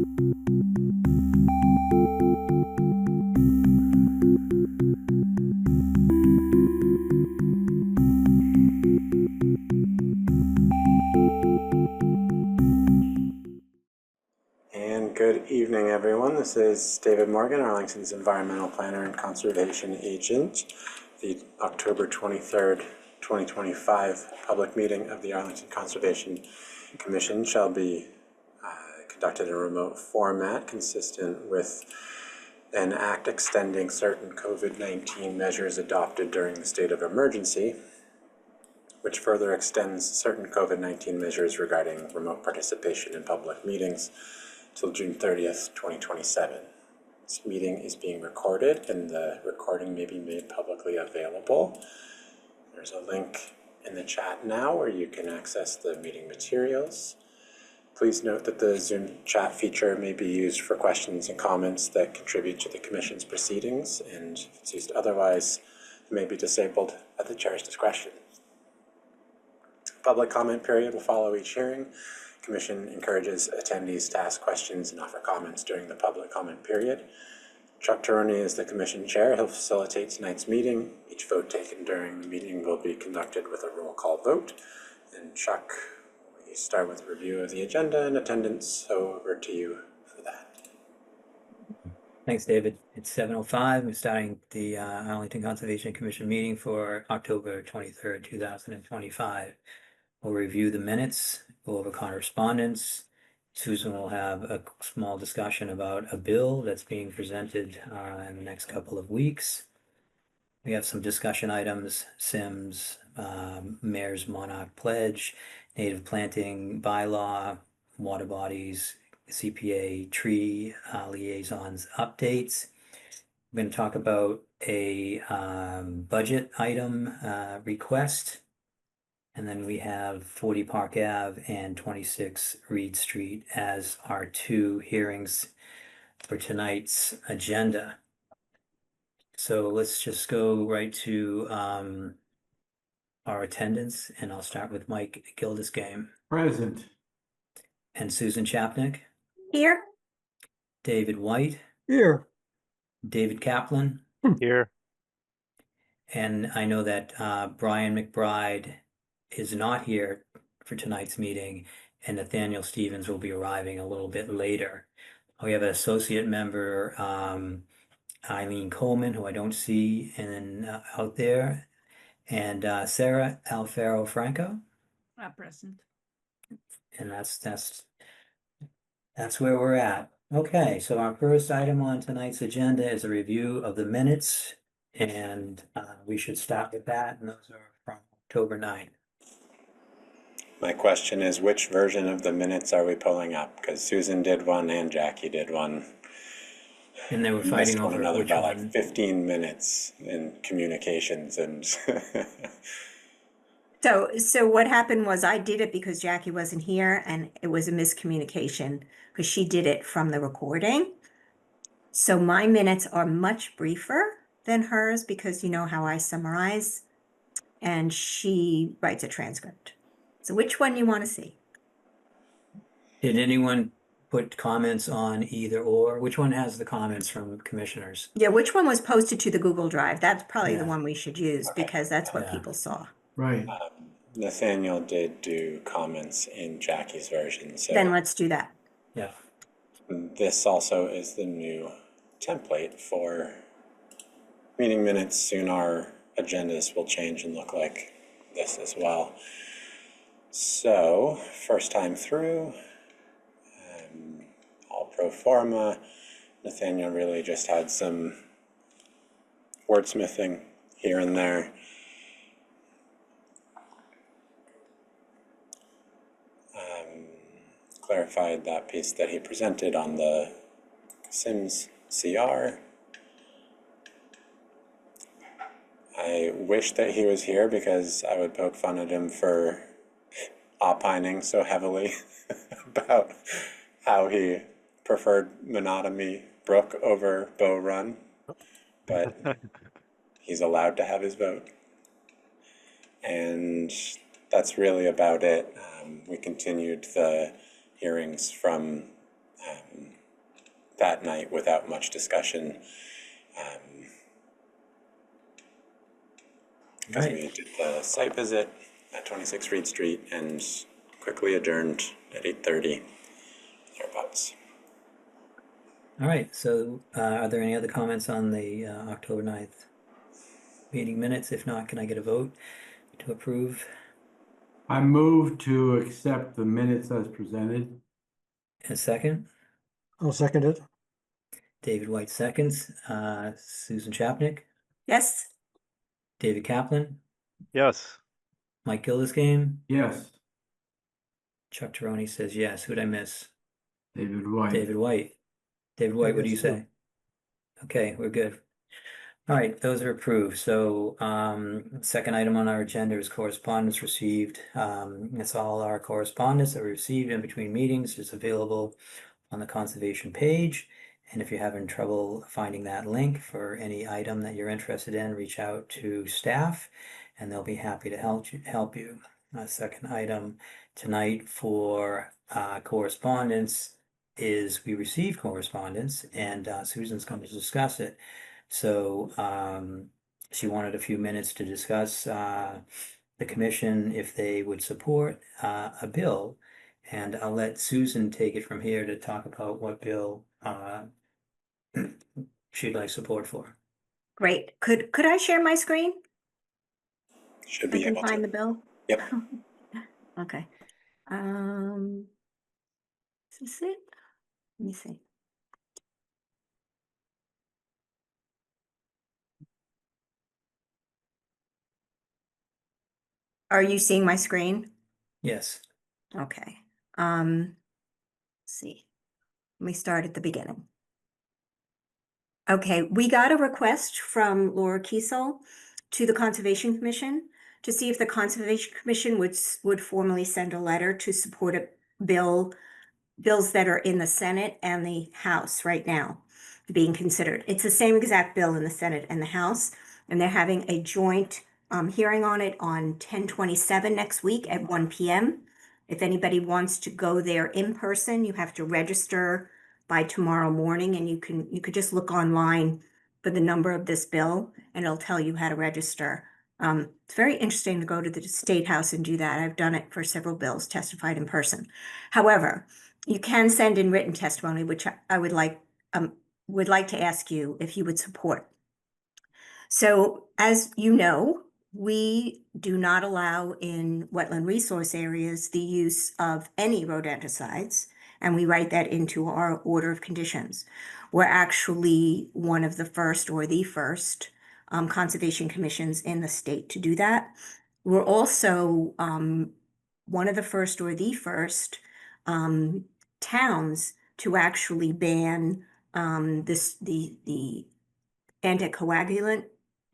And good evening, everyone. This is David Morgan, Arlington's Environmental Planner and Conservation Agent. The October 23rd, 2025 public meeting of the Arlington Conservation Commission shall be conducted in a remote format consistent with an act extending certain COVID-19 measures adopted during the state of emergency, which further extends certain COVID-19 measures regarding remote participation in public meetings till June 30th, 2027. This meeting is being recorded and the recording may be made publicly available. There's a link in the chat now where you can access the meeting materials. Please note that the Zoom chat feature may be used for questions and comments that contribute to the Commission's proceedings, and if it's used otherwise, it may be disabled at the Chair's discretion. Public comment period will follow each hearing. The Commission encourages attendees to ask questions and offer comments during the public comment period. Chuck Taroni is the Commission Chair. He'll facilitate tonight's meeting. Each vote taken during the meeting will be conducted with a roll call vote. And Chuck, we start with a review of the agenda and attendance, so over to you for that. Thanks, David. It's 7:05. We're starting the Arlington Conservation Commission meeting for October 23rd, 2025. We'll review the minutes, go over correspondence. Susan will have a small discussion about a bill that's being presented in the next couple of weeks. We have some discussion items: Sims, Mayor's Monarch Pledge, Native Planting Bylaw, Water Bodies, CPA Tree Liaisons Updates. We're going to talk about a budget item request. And then we have 40 Park Ave and 26 Reed Street as our two hearings for tonight's agenda. So let's just go right to our attendance, and I'll start with Mike Gildesgame. Present. And Susan Chapnick. Here. David White. Here. David Kaplan. Here. And I know that Brian McBride is not here for tonight's meeting, and Nathaniel Stevens will be arriving a little bit later. We have an associate member, Eileen Coleman, who I don't see out there, and Sarah Alfaro Franco. Not present. And that's where we're at. Okay, so our first item on tonight's agenda is a review of the minutes, and we should start with that, and those are from October 9th. My question is, which version of the minutes are we pulling up? Because Susan did one and Jackie did one. And they were fighting over one another which by one. like 15 minutes in communications and So what happened was I did it because Jackie wasn't here, and it was a miscommunication because she did it from the recording. So my minutes are much briefer than hers because you know how I summarize, and she writes a transcript. So which one you want to see? Did anyone put comments on either or? Which one has the comments from commissioners? Yeah, which one was posted to the Google Drive? That's probably the Yeah. one we should use because that's what Yeah. people saw. Right. Nathaniel did do comments in Jackie's version. So Then let's do that. Yeah. this also is the new template for meeting minutes. Soon our agendas will change and look like this as well. So, first time through, all pro forma. Nathaniel really just had some wordsmithing here and there. Clarified that piece that he presented on the Sims CR. I wish that he was here because I would poke fun at him for opining so heavily about how he preferred Monotony Brook over Bow Run, but he's allowed to have his vote. And that's really about it. We continued the hearings from that night without much discussion. Because we did the site visit at 26 Reed Street and quickly adjourned at 8:30, thereabouts. All right, so are there any other comments on the October 9th meeting minutes? If not, can I get a vote to approve? I move to accept the minutes as presented. And a second? I'll second it. David White seconds. Susan Chapnick, Yes, David Kaplan, Yes. Mike Gillisgame, Yes, Chuck Teroni says yes. Who'd I miss? David White. David White. David White, what do you yes, too. say? Okay, we're good. All right, those are approved. So, second item on our agenda is correspondence received. It's all our correspondence that we received in between meetings is available on the conservation page. And if you're having trouble finding that link for any item that you're interested in, reach out to staff and they'll be happy to help you. Second item tonight for correspondence is we received correspondence and Susan's going to discuss it. So she wanted a few minutes to discuss the commission if they would support a bill. And I'll let Susan take it from here to talk about what bill she'd like support for. great. Could I share my screen? Should I be can able find to. the bill. Yep. Okay. Is this it? Let me see. Are you seeing my screen? Yes. Okay. Let's see. Let me start at the beginning. Okay, we got a request from Laura Kiesel to the Conservation Commission to see if the Conservation Commission would formally send a letter to support a bills that are in the Senate and the House right now being considered. It's the same exact bill in the Senate and the House, and they're having a joint hearing on it on 10/27 next week at 1 p.m. If anybody wants to go there in person, you have to register by tomorrow morning, and you could just look online for the number of this bill, and it'll tell you how to register. It's very interesting to go to the State House and do that. I've done it for several bills, testified in person. However, you can send in written testimony, which I would like to ask you if you would support. So, as you know, we do not allow in wetland resource areas the use of any rodenticides, and we write that into our order of conditions. We're actually one of the first or the first conservation commissions in the state to do that. We're also one of the first or the first towns to actually ban the anticoagulant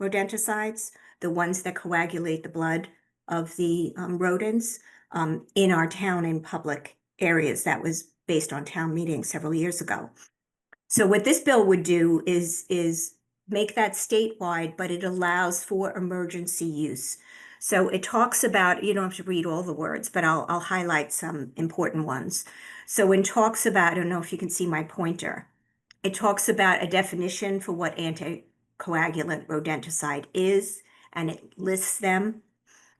rodenticides, the ones that coagulate the blood of the rodents in our town in public areas. That was based on town meetings several years ago. So what this bill would do is make that statewide, but it allows for emergency use. So it talks about, you don't have to read all the words, but I'll highlight some important ones. So when it talks about, I don't know if you can see my pointer, it talks about a definition for what anticoagulant rodenticide is, and it lists them.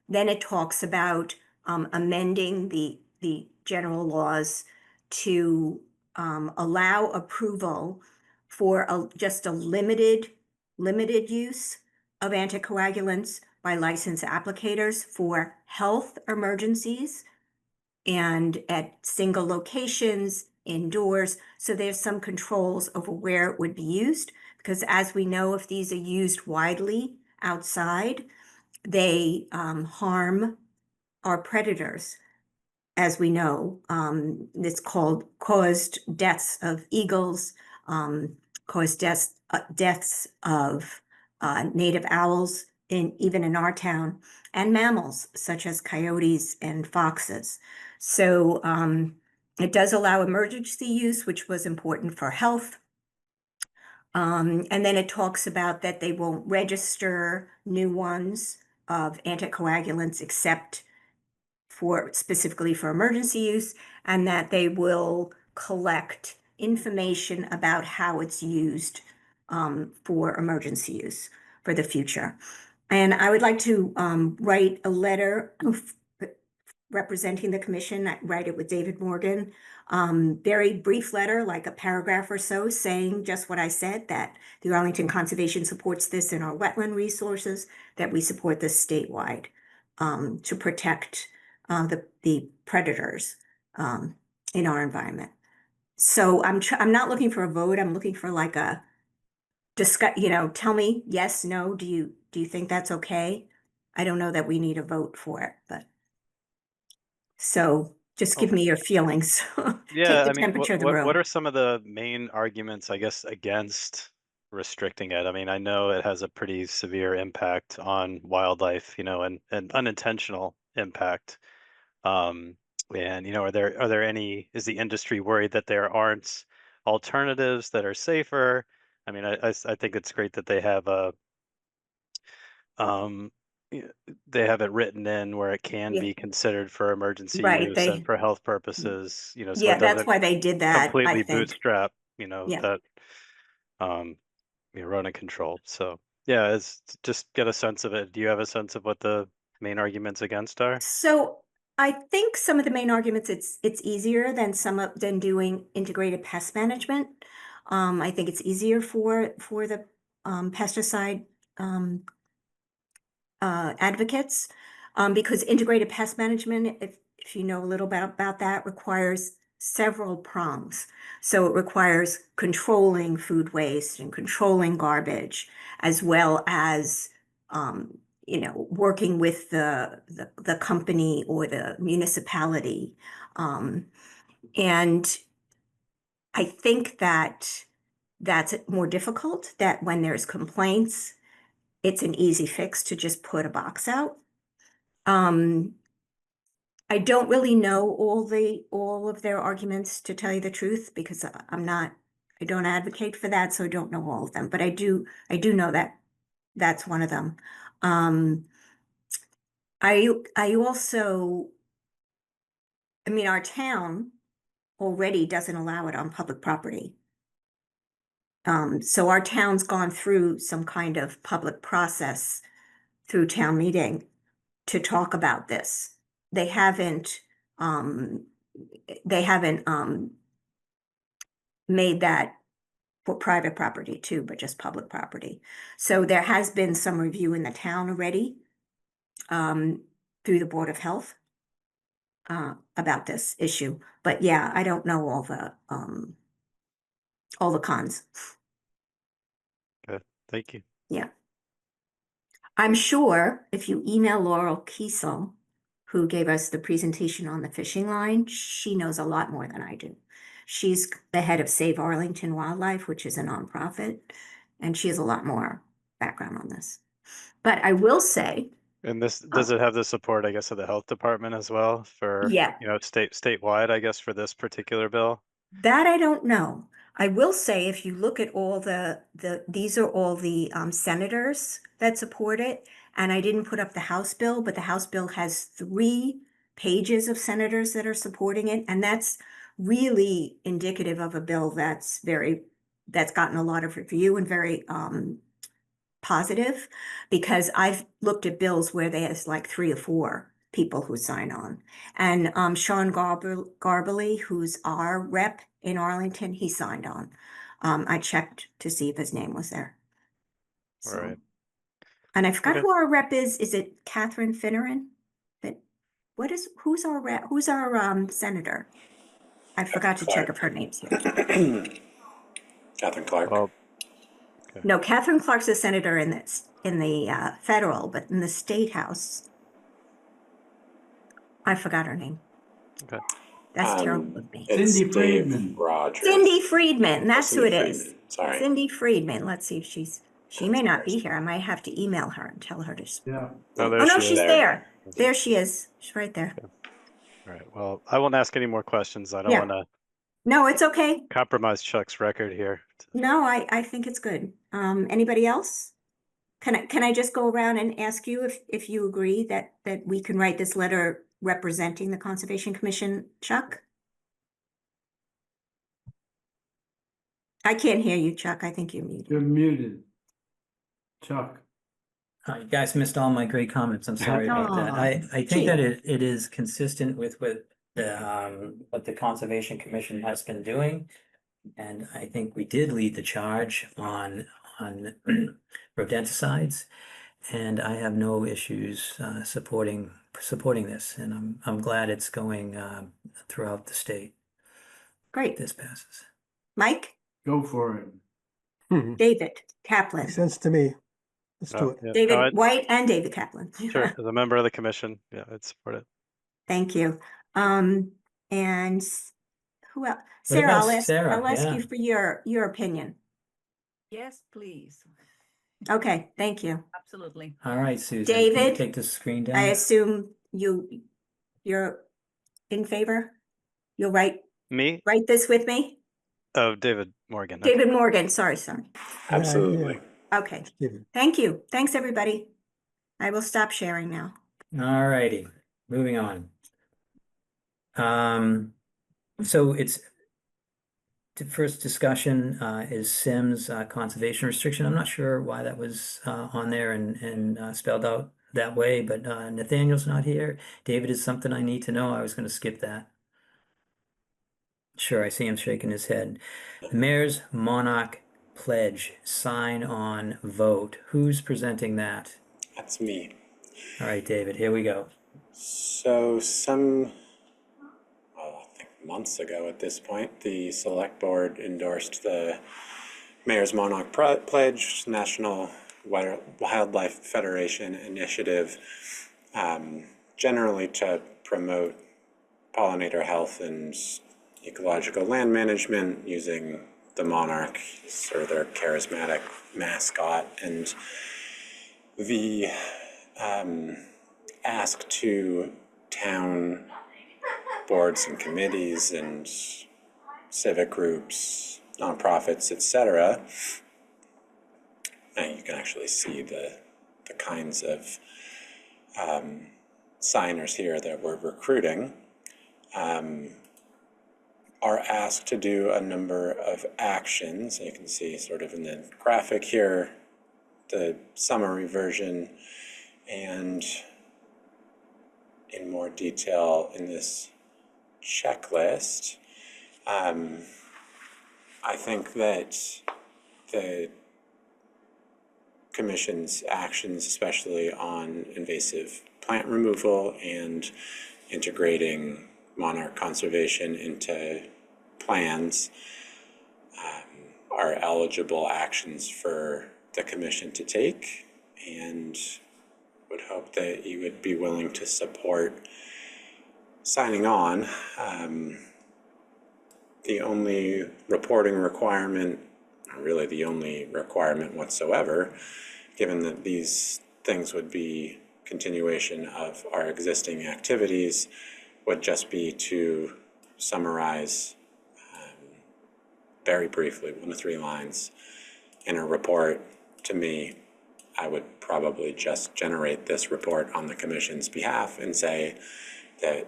Then it talks about amending the general laws to allow approval for just a limited use of anticoagulants by licensed applicators for health emergencies and at single locations, indoors. So there's some controls over where it would be used, because as we know, if these are used widely outside, they harm our predators. As we know, it's caused deaths of eagles, caused deaths of native owls even in our town, and mammals such as coyotes and foxes. So it does allow emergency use, which was important for health. And then it talks about that they won't register new ones of anticoagulants except specifically for emergency use, and that they will collect information about how it's used for emergency use for the future. And I would like to write a letter representing the commission. I write it with David Morgan. Very brief letter, like a paragraph or so, saying just what I said, that the Arlington Conservation supports this in our wetland resources, that we support this statewide to protect the predators in our environment. So I'm not looking for a vote. I'm looking for like a discuss, tell me yes, no, do you think that's okay? I don't know that we need a vote for it, but so just give me your feelings. Yeah, Take the I mean, temperature of the what room. are some of the main arguments, I guess, against restricting it? I mean, I know it has a pretty severe impact on wildlife, and unintentional impact. Um, and are there any, is the industry worried that there aren't alternatives that are safer? I mean, I think it's great that they have um, they have it written in where it can Yeah, be considered for emergency right. use and for health purposes, so Yeah, it that's doesn't why they did that, I completely think. bootstrap, Yeah. that um, rodent control. So yeah, it's just get a sense of it. Do you have a sense of what the main arguments against are? So I think some of the main arguments, it's easier than than doing integrated pest management. I think it's easier for the pesticide um, advocates, because integrated pest management, if you know a little bit about that, requires several prongs. So it requires controlling food waste and controlling garbage, as well as working with the company or the municipality. Um, and I think that that's more difficult, that when there's complaints, it's an easy fix to just put a box out. Um, I don't really know all of their arguments, to tell you the truth, because I don't advocate for that, so I don't know all of them, but I do know that that's one of them. Um, I also, I mean, our town already doesn't allow it on public property. So our town's gone through some kind of public process through town meeting to talk about this. They haven't, um, made that for private property too, but just public property. So there has been some review in the town already, through the Board of Health, about this issue. But yeah, I don't know all the cons. Okay, thank you. Yeah. I'm sure if you email Laurel Kiesel, who gave us the presentation on the fishing line, she knows a lot more than I do. She's the head of Save Arlington Wildlife, which is a nonprofit, and she has a lot more background on this. But I will say, And this, does it have the support, I guess, of the health department as well for, yeah, statewide, I guess, for this particular bill? that I don't know. I will say, if you look at all these are all the senators that support it. And I didn't put up the House bill, but the House bill has 3 pages of senators that are supporting it. And that's really indicative of a bill that's gotten a lot of review and very positive, because I've looked at bills where there's like 3 or 4 people who sign on. And Sean Garbely, who's our rep in Arlington, he signed on. I checked to see if his name was there. All So, right. and I forgot Okay. who our rep is. Is it Catherine Finneran? But who's our rep? Who's our senator? I forgot to check if her name's here. Catherine Clark. Well, No, Catherine Clark's a senator in the federal, but in the state house, I forgot her name. okay. That's terrible of me. It's Cindy Dave Friedman. Rogers. Cindy Friedman, that's who Cindy it is. Friedman, sorry. Cindy Friedman. Let's see if she may not be here. I might have to email her and tell her to. Yeah. Oh, there Oh, no, she she's is. there. There she is. She's right there. All right. Well, I won't ask any more questions. I don't Yeah. want to No, it's okay. compromise Chuck's record here. No, I think it's good. Anybody else? Can I just go around and ask you if you agree that we can write this letter representing the Conservation Commission, Chuck? I can't hear you, Chuck. I think you're muted. You're muted. Chuck. You guys missed all my great comments. I'm sorry about that. Aw, I think that gee. it is consistent with what the Conservation Commission has been doing. And I think we did lead the charge on rodenticides. And I have no issues supporting this. And I'm glad it's going throughout the state. Great. This passes. Mike, Go for it. David Kaplan, Makes sense to me. Let's do Oh, it. yeah. No, David White and David Kaplan. sure. As a member of the commission, yeah, I'd support it. Thank you. And who else? What Sarah, about I'll ask Sarah? you for your opinion. Yes, please. Okay, thank you. Absolutely. All right, Susan. Can you David, take the screen down? I assume you're in favor? You'll write Me? this with me? Oh, David Morgan. Okay. David Morgan, sorry. Absolutely. Okay, David. thank you. Thanks, everybody. I will stop sharing now. All righty, moving on. So the first discussion is Sims conservation restriction. I'm not sure why that was on there and spelled out that way, but Nathaniel's not here. David is something I need to know. I was going to skip that. Sure, I see him shaking his head. The Mayor's Monarch Pledge, sign on vote. Who's presenting that? That's me. All right, David, here we go. So I think months ago at this point, the select board endorsed the Mayor's Monarch Pledge, National Wildlife Federation initiative, generally to promote pollinator health and ecological land management using the monarch, sort of their charismatic mascot, and the ask to town boards and committees and civic groups, nonprofits, etc. And you can actually see the kinds of signers here that we're recruiting. Are asked to do a number of actions. You can see sort of in the graphic here, the summary version, and in more detail in this checklist. I think that the Commission's actions, especially on invasive plant removal and integrating monarch conservation into plans, are eligible actions for the Commission to take, and would hope that you would be willing to support signing on. The only reporting requirement, really the only requirement whatsoever, given that these things would be continuation of our existing activities, would just be to summarize very briefly, 1 to 3 lines in a report to me. I would probably just generate this report on the Commission's behalf and say that,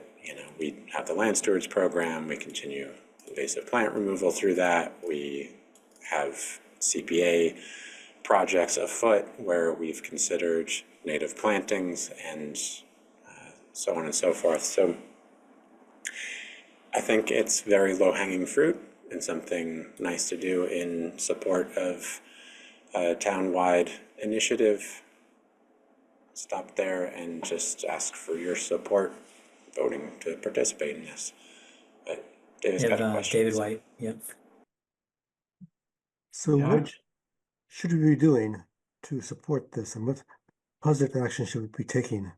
we have the Land Stewards Program, we continue invasive plant removal through that, we have CPA projects afoot where we've considered native plantings and so on and so forth. So I think it's very low-hanging fruit and something nice to do in support of a town-wide initiative. Stop there and just ask for your support voting to participate in this. But David's We got a have question. David White. Yep. So what Judge? should we be doing to support this, and what positive action should we be taking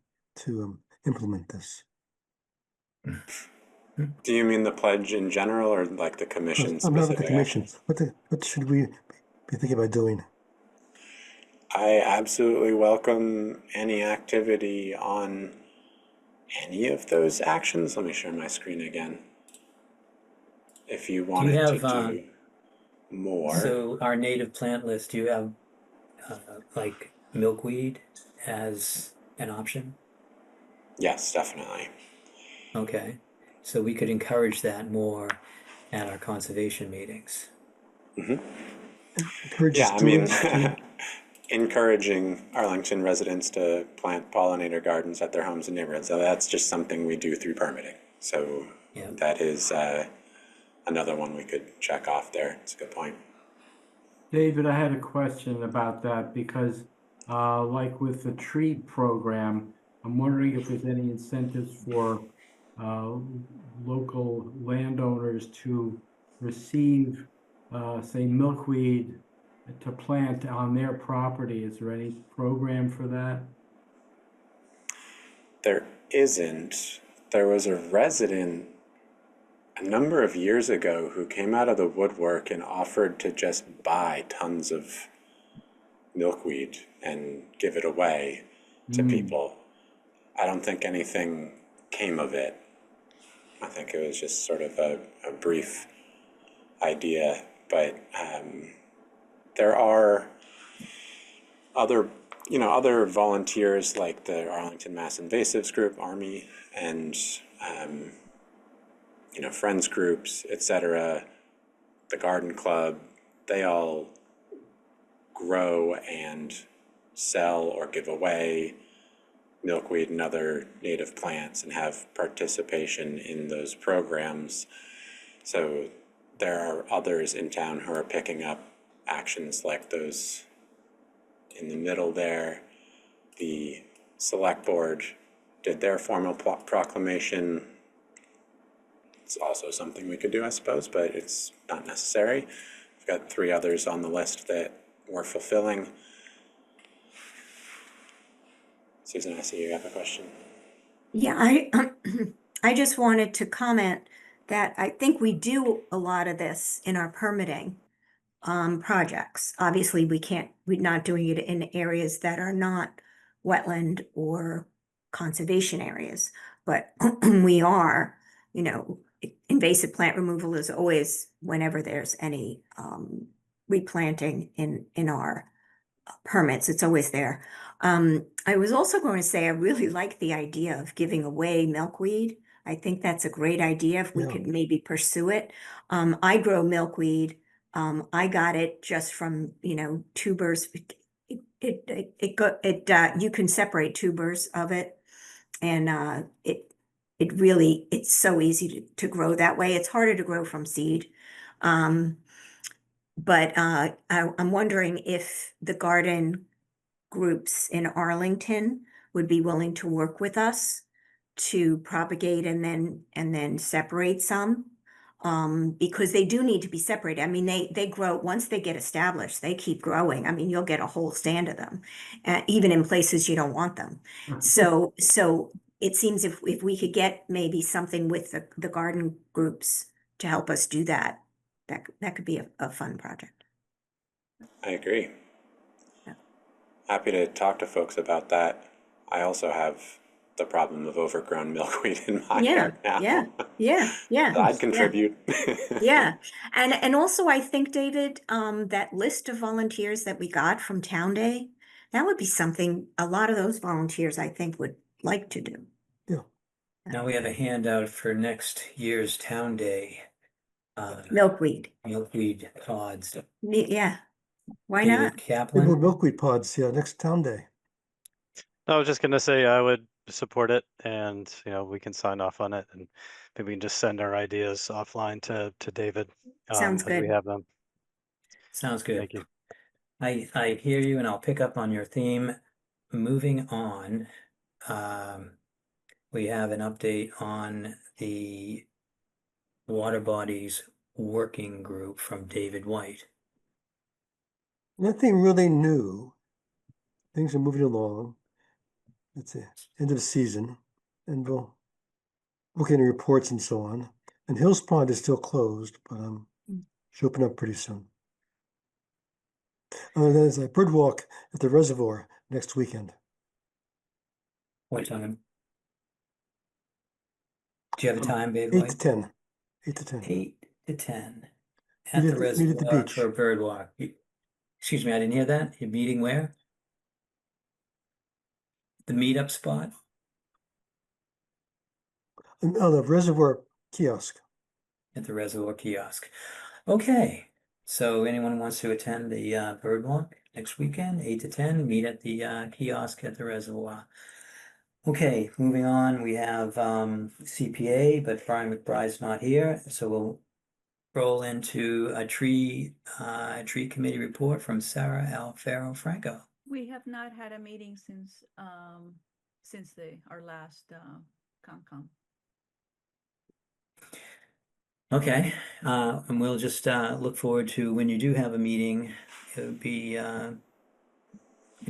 to implement this? Do you mean the pledge in general or like the Commission I'm not with specific the commission. actions? What should we be thinking about doing? I absolutely welcome any activity on any of those actions. Let me share my screen again. If you wanted have, to do more. So our native plant list, do you have like milkweed as an option? Yes, definitely. Okay, so we could encourage that more at our conservation meetings. Encourage Yeah, I mean, stewards to, encouraging Arlington residents to plant pollinator gardens at their homes and neighborhoods. So that's just something we do through permitting. So Yeah. that is another one we could check off there. It's a good point. David, I had a question about that because, like with the tree program, I'm wondering if there's any incentives for local landowners to receive, say, milkweed to plant on their property. Is there any program for that? There isn't. There was a resident a number of years ago who came out of the woodwork and offered to just buy tons of milkweed and give it away to people. I don't think anything came of it. I think it was just sort of a brief idea, but there are other other volunteers like the Arlington Mass Invasives Group, ARMI, and friends groups, etc., the garden club. They all grow and sell or give away milkweed and other native plants and have participation in those programs. So there are others in town who are picking up actions like those. In the middle there, the select board did their formal proclamation. It's also something we could do, I suppose, but it's not necessary. We've got 3 others on the list that we're fulfilling. Susan, I see you have a question. Yeah, I just wanted to comment that I think we do a lot of this in our permitting projects. Obviously, we're not doing it in areas that are not wetland or conservation areas, but we are, invasive plant removal is always whenever there's any replanting in our permits, it's always there. I was also going to say, I really like the idea of giving away milkweed. I think that's a great idea if we Yeah. could maybe pursue it. I grow milkweed. I got it just from, tubers. You can separate tubers of it, and it's so easy to grow that way. It's harder to grow from seed. But I'm wondering if the garden groups in Arlington would be willing to work with us to propagate and then separate some. Because they do need to be separated. I mean, they grow, once they get established, they keep growing. I mean, you'll get a whole stand of them, even in places you don't want them. So it seems if we could get maybe something with the garden groups to help us do that, that could be a fun project. I agree. Yeah. Happy to talk to folks about that. I also have the problem of overgrown milkweed in my yard now. Yeah. I'd contribute. Yeah. And also I think, David, that list of volunteers that we got from Town Day, that would be something a lot of those volunteers, I think, would like to do. Now we have a handout for next year's Town Day. Milkweed. Milkweed pods. Yeah. Why David not? Maybe Kaplan. milkweed pods, yeah, next town day. I was just gonna say I would support it, and we can sign off on it, and maybe we can just send our ideas offline to David Sounds as we good. have them. Sounds good. Thank you. I hear you, and I'll pick up on your theme. Moving on, we have an update on the water bodies working group from David White. Nothing really new. Things are moving along. It's the end of the season, and we'll look into reports and so on. And Hills Pond is still closed, but should open up pretty soon. There's a bird walk at the reservoir next weekend. What time? Do you have a time, David 8 White? to 10. 8 to 10. 8 to 10 at Meet the at the reservoir beach. for a bird walk. Excuse me, I didn't hear that. You're meeting where? The meetup spot? Oh, the reservoir kiosk. At the reservoir kiosk. Okay, So anyone who wants to attend the bird walk next weekend, 8 to 10, meet at the kiosk at the reservoir. Okay, moving on, we have CPA, but Brian McBride's not here, so we'll roll into a tree committee report from Sarah Alfaro Franco. We have not had a meeting since our last CONCOM. Okay, and we'll just look forward to when you do have a meeting. It would be,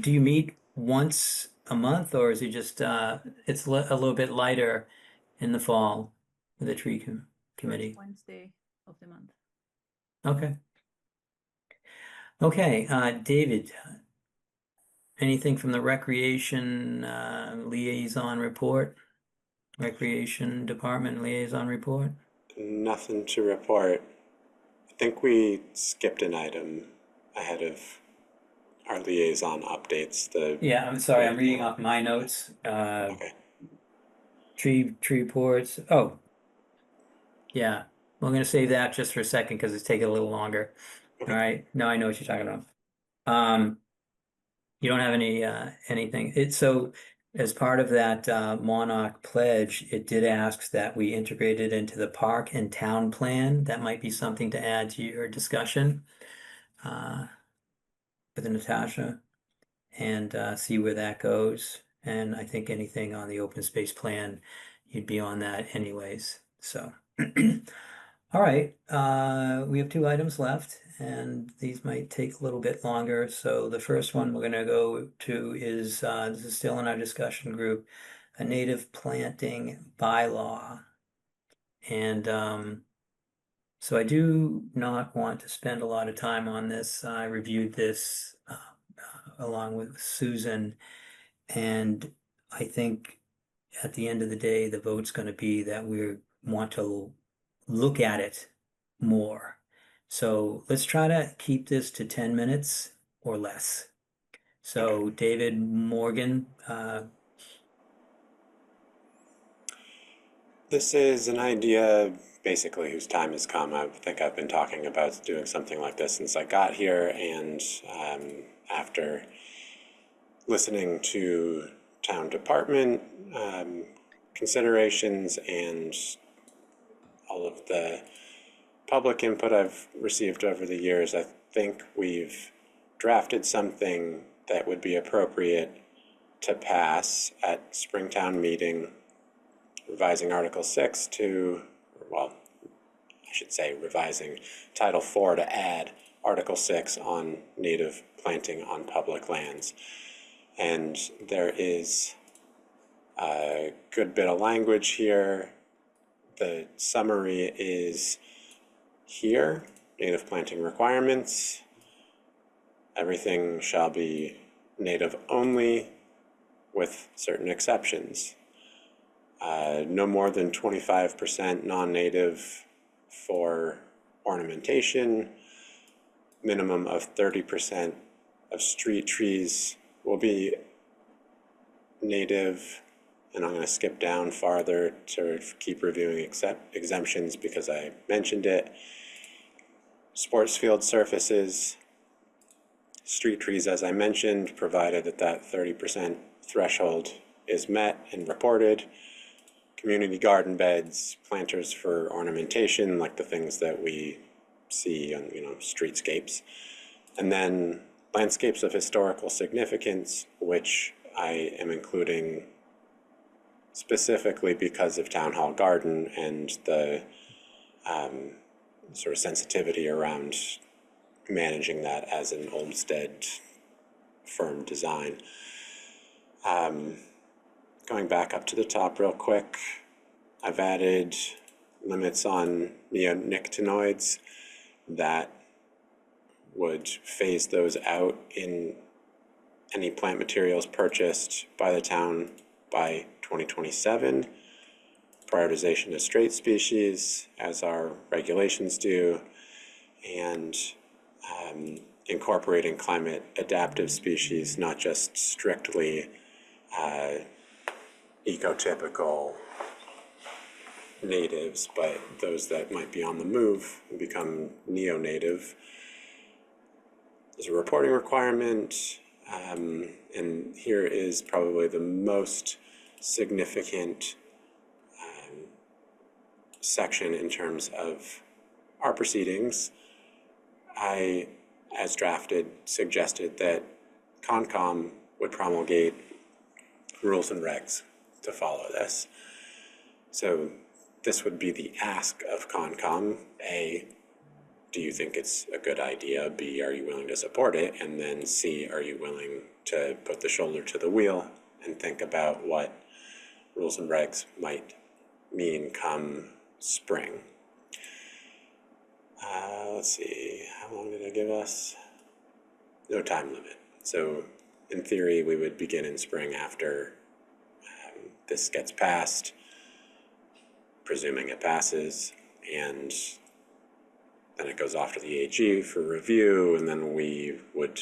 do you meet once a month, or is it just it's a little bit lighter in the fall with the tree committee? Wednesday of the month. Okay. Okay, David, anything from the recreation liaison report? Recreation Department liaison report? Nothing to report. I think we skipped an item ahead of our liaison updates. Yeah, I'm sorry, I'm reading off my notes. Okay. Tree reports. Oh, yeah. We're gonna save that just for a second because it's taking a little longer. Okay. All right. No, I know what you're talking about. You don't have anything. So as part of that Monarch pledge, it did ask that we integrate it into the park and town plan. That might be something to add to your discussion with Natasha and see where that goes. And I think anything on the open space plan, you'd be on that anyways. So, all right, we have 2 items left, and these might take a little bit longer. So the first one we're gonna go to is this is still in our discussion group, a native planting bylaw. And so I do not want to spend a lot of time on this. I reviewed this along with Susan, and I think at the end of the day, the vote's going to be that we want to look at it more. So let's try to keep this to 10 minutes or less. So David Morgan, This is an idea basically whose time has come. I think I've been talking about doing something like this since I got here, and after listening to town department considerations and all of the public input I've received over the years, I think we've drafted something that would be appropriate to pass at Springtown meeting, revising Article 6 to, well, I should say revising Title 4 to add Article 6 on native planting on public lands. And there is a good bit of language here. The summary is here: native planting requirements. Everything shall be native only with certain exceptions. No more than 25% non-native for ornamentation. Minimum of 30% of street trees will be native, and I'm going to skip down farther to keep reviewing exemptions because I mentioned it. Sports field surfaces, street trees, as I mentioned, provided that that 30% threshold is met and reported. Community garden beds, planters for ornamentation, like the things that we see on, streetscapes. And then landscapes of historical significance, which I am including specifically because of Town Hall Garden and the sort of sensitivity around managing that as an Olmsted firm design. Going back up to the top real quick, I've added limits on neonicotinoids that would phase those out in any plant materials purchased by the town by 2027. Prioritization of straight species, as our regulations do, and incorporating climate adaptive species, not just strictly ecotypical natives, but those that might be on the move and become neo-native. There's a reporting requirement, and here is probably the most significant section in terms of our proceedings. I, as drafted, suggested that Concom would promulgate rules and regs to follow this. So this would be the ask of Concom. A, do you think it's a good idea? B, are you willing to support it? And then C, are you willing to put the shoulder to the wheel and think about what rules and regs might mean come spring? Let's see, how long did I give us? No time limit. So in theory, we would begin in spring after this gets passed, presuming it passes, and then it goes off to the AG for review, and then we would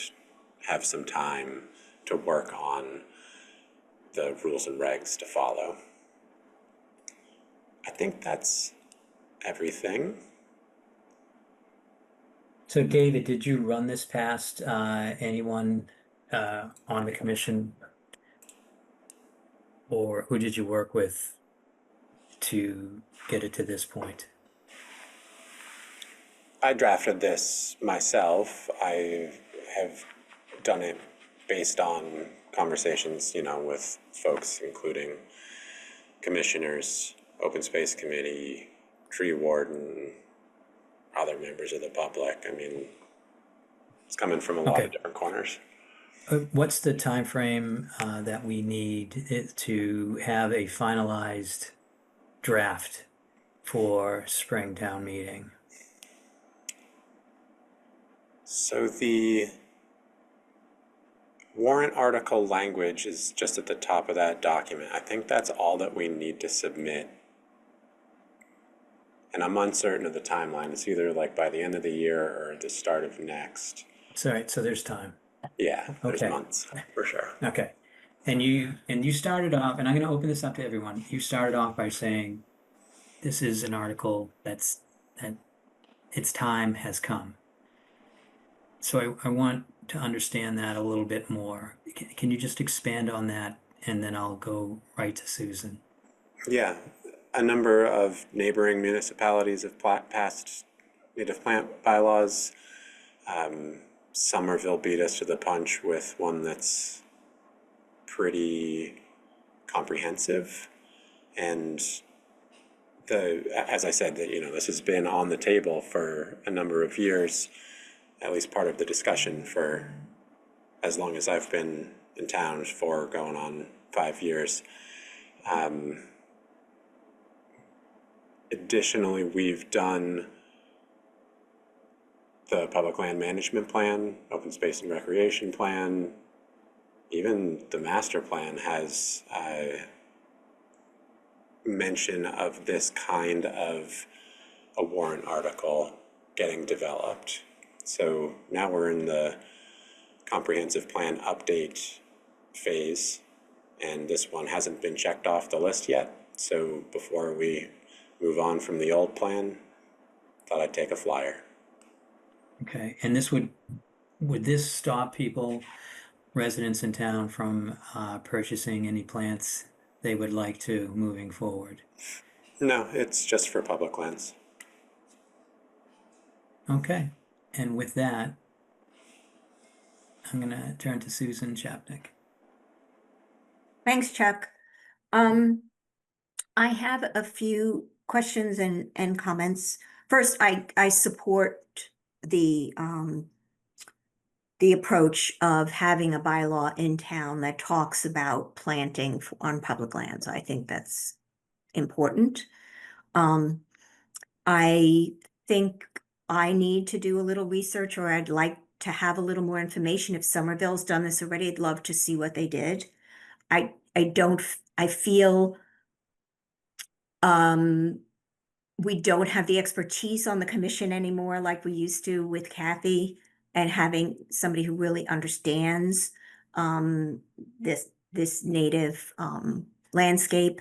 have some time to work on the rules and regs to follow. I think that's everything. So David, did you run this past anyone on the commission? Or who did you work with to get it to this point? I drafted this myself. I have done it based on conversations, with folks, including commissioners, open space committee, tree warden, other members of the public. I mean, it's coming from a lot of different corners. What's the time frame that we need to have a finalized draft for spring town meeting? So the warrant article language is just at the top of that document. I think that's all that we need to submit. And I'm uncertain of the timeline. It's either like by the end of the year or the start of next. So, right, so there's time. Yeah, there's Okay. months for sure. Okay. And you started off, and I'm going to open this up to everyone. You started off by saying this is an article that its time has come. So I want to understand that a little bit more. Can you just expand on that, and then I'll go right to Susan. Yeah, a number of neighboring municipalities have passed native plant bylaws. Somerville beat us to the punch with one that's pretty comprehensive. And as I said, that this has been on the table for a number of years, at least part of the discussion for as long as I've been in town, for going on 5 years. Additionally, we've done the public land management plan, open space and recreation plan, even the master plan has mention of this kind of a warrant article getting developed. So now we're in the comprehensive plan update phase, and this one hasn't been checked off the list yet. So before we move on from the old plan, thought I'd take a flyer. Okay, and this would this stop people, residents in town, from purchasing any plants they would like to moving forward? No, it's just for public lands. Okay, and with that, I'm gonna turn to Susan Chapnick. Thanks, Chuck. I have a few questions and comments. First, I support the approach of having a bylaw in town that talks about planting on public lands. I think that's important. I think I need to do a little research, or I'd like to have a little more information. If Somerville's done this already, I'd love to see what they did. I feel we don't have the expertise on the commission anymore like we used to with Kathy, and having somebody who really understands this native landscape.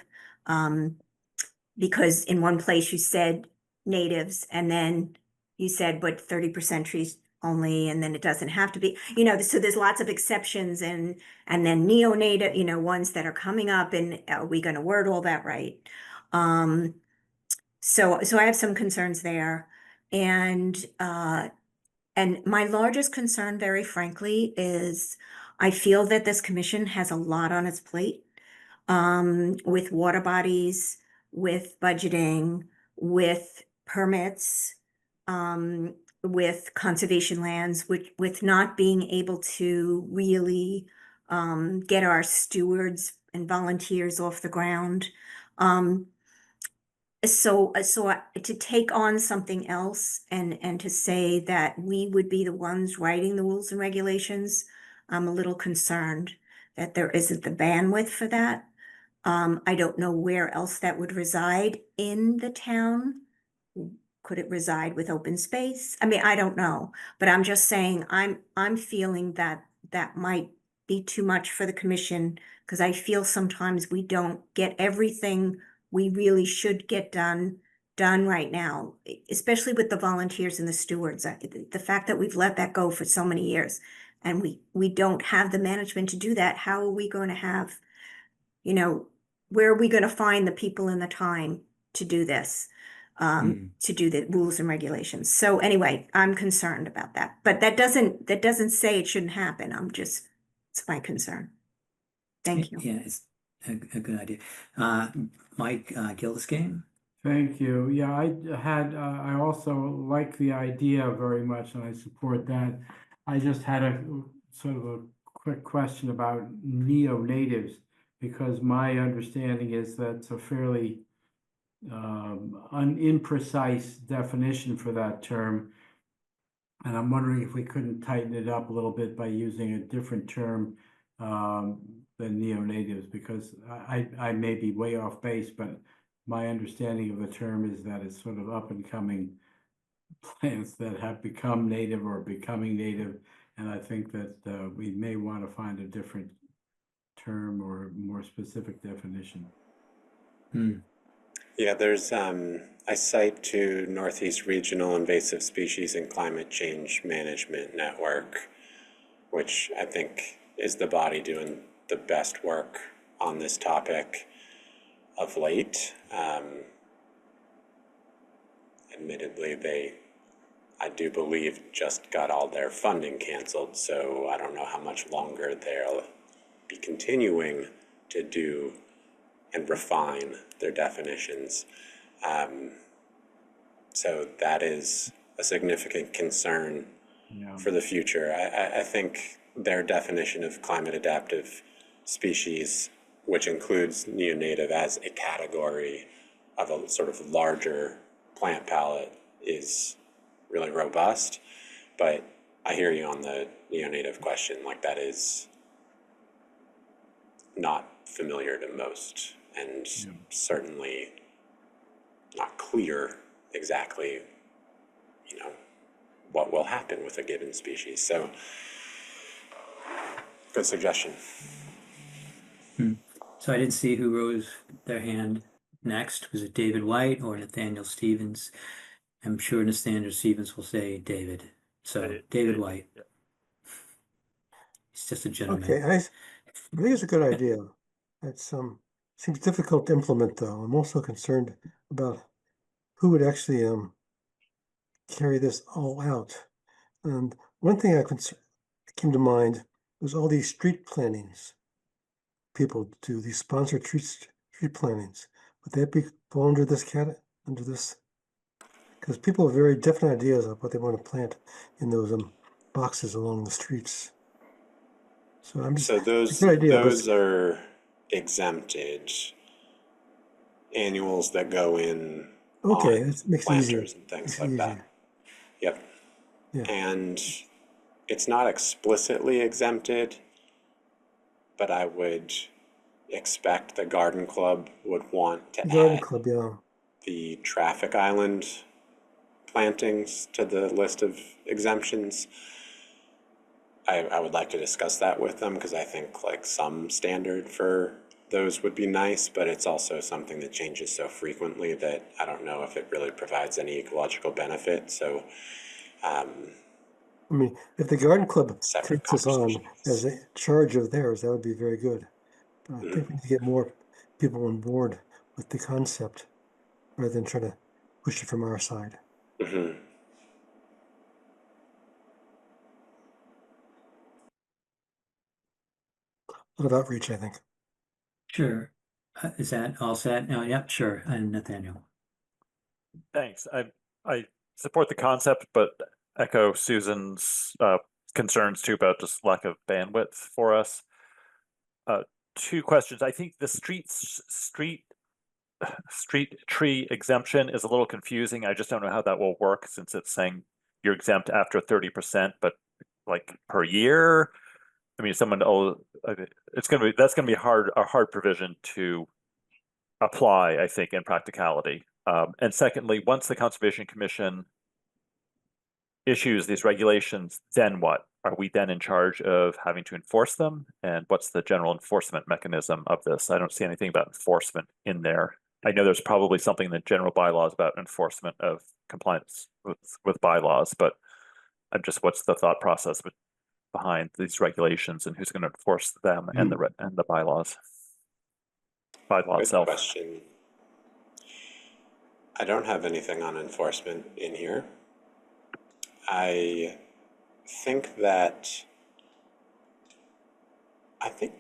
because in one place you said natives and then you said, but 30% trees only, and then it doesn't have to be, so there's lots of exceptions and then neonative, ones that are coming up, and are we gonna word all that right? So I have some concerns there. And my largest concern, very frankly, is I feel that this commission has a lot on its plate, with water bodies, with budgeting, with permits, with conservation lands, with not being able to really get our stewards and volunteers off the ground. To take on something else and to say that we would be the ones writing the rules and regulations, I'm a little concerned that there isn't the bandwidth for that. I don't know where else that would reside in the town. Could it reside with open space? I mean, I don't know, but I'm just saying, I'm feeling that that might be too much for the commission, because I feel sometimes we don't get everything we really should get done right now, especially with the volunteers and the stewards. The fact that we've let that go for so many years, and we don't have the management to do that. How are we going to have, where are we going to find the people and the time to do this? To do the rules and regulations. So anyway, I'm concerned about that, but that doesn't say it shouldn't happen. It's my concern. Thank you. Yeah, it's a good idea. Mike, Gillisgame? Thank you. Yeah, I also like the idea very much, and I support that. I just had a sort of a quick question about neo-natives, because my understanding is that's a fairly imprecise definition for that term. And I'm wondering if we couldn't tighten it up a little bit by using a different term than neo-natives, because I may be way off base, but my understanding of the term is that it's sort of up and coming plants that have become native or becoming native. And I think that we may want to find a different term or more specific definition. Yeah, there's I cite to Northeast Regional Invasive Species and Climate Change Management Network, which I think is the body doing the best work on this topic of late. Admittedly, I do believe, just got all their funding canceled, so I don't know how much longer they'll be continuing to do and refine their definitions. So that is a significant concern for the future. I think their definition of climate adaptive species, which includes neonative as a category of a sort of larger plant palette, is really robust. But I hear you on the neonative question, like that is not familiar to most, and certainly not clear exactly, what will happen with a given species. So, good suggestion. So I didn't see who rose their hand next. Was it David White or Nathaniel Stevens? I'm sure Nathaniel Stevens will say David. So David White. Yeah. He's just a gentleman. Okay, I think it's a good idea. It's seems difficult to implement though. I'm also concerned about who would actually carry this all out. And one thing that came to mind was all these street plantings. People do these sponsored street plantings. Would that fall under this Because people have very definite ideas of what they want to plant in those boxes along the streets. So I'm just So it's a good idea, but those are exempted annuals that go in okay, on it makes it easier. planters and things Makes it like that. easier. Yep. Yeah. And it's not explicitly exempted, but I would expect the garden club would want to Garden add club, yeah. the traffic island plantings to the list of exemptions. I would like to discuss that with them, because I think like some standard for those would be nice, but it's also something that changes so frequently that I don't know if it really provides any ecological benefit. So, I mean, if the garden club separate takes us on as conversations. a charge of theirs, that would be very good. But I think we need to get more people on board with the concept rather than try to push it from our side. Mm-hmm. A lot of outreach, I think. Sure. Is that all set? No, yep, sure. And Nathaniel. Thanks. I support the concept, but echo Susan's concerns too about just lack of bandwidth for us. Two questions. I think the street tree exemption is a little confusing. I just don't know how that will work since it's saying you're exempt after 30%, but like per year. I mean, that's gonna be a hard provision to apply, I think, in practicality. And secondly, once the Conservation Commission issues these regulations, then what? Are we then in charge of having to enforce them? And what's the general enforcement mechanism of this? I don't see anything about enforcement in there. I know there's probably something in the general bylaws about enforcement of compliance with bylaws, but I'm just, what's the thought process behind these regulations and who's going to enforce them and the bylaws? Bylaw Good itself. question. I don't have anything on enforcement in here. I think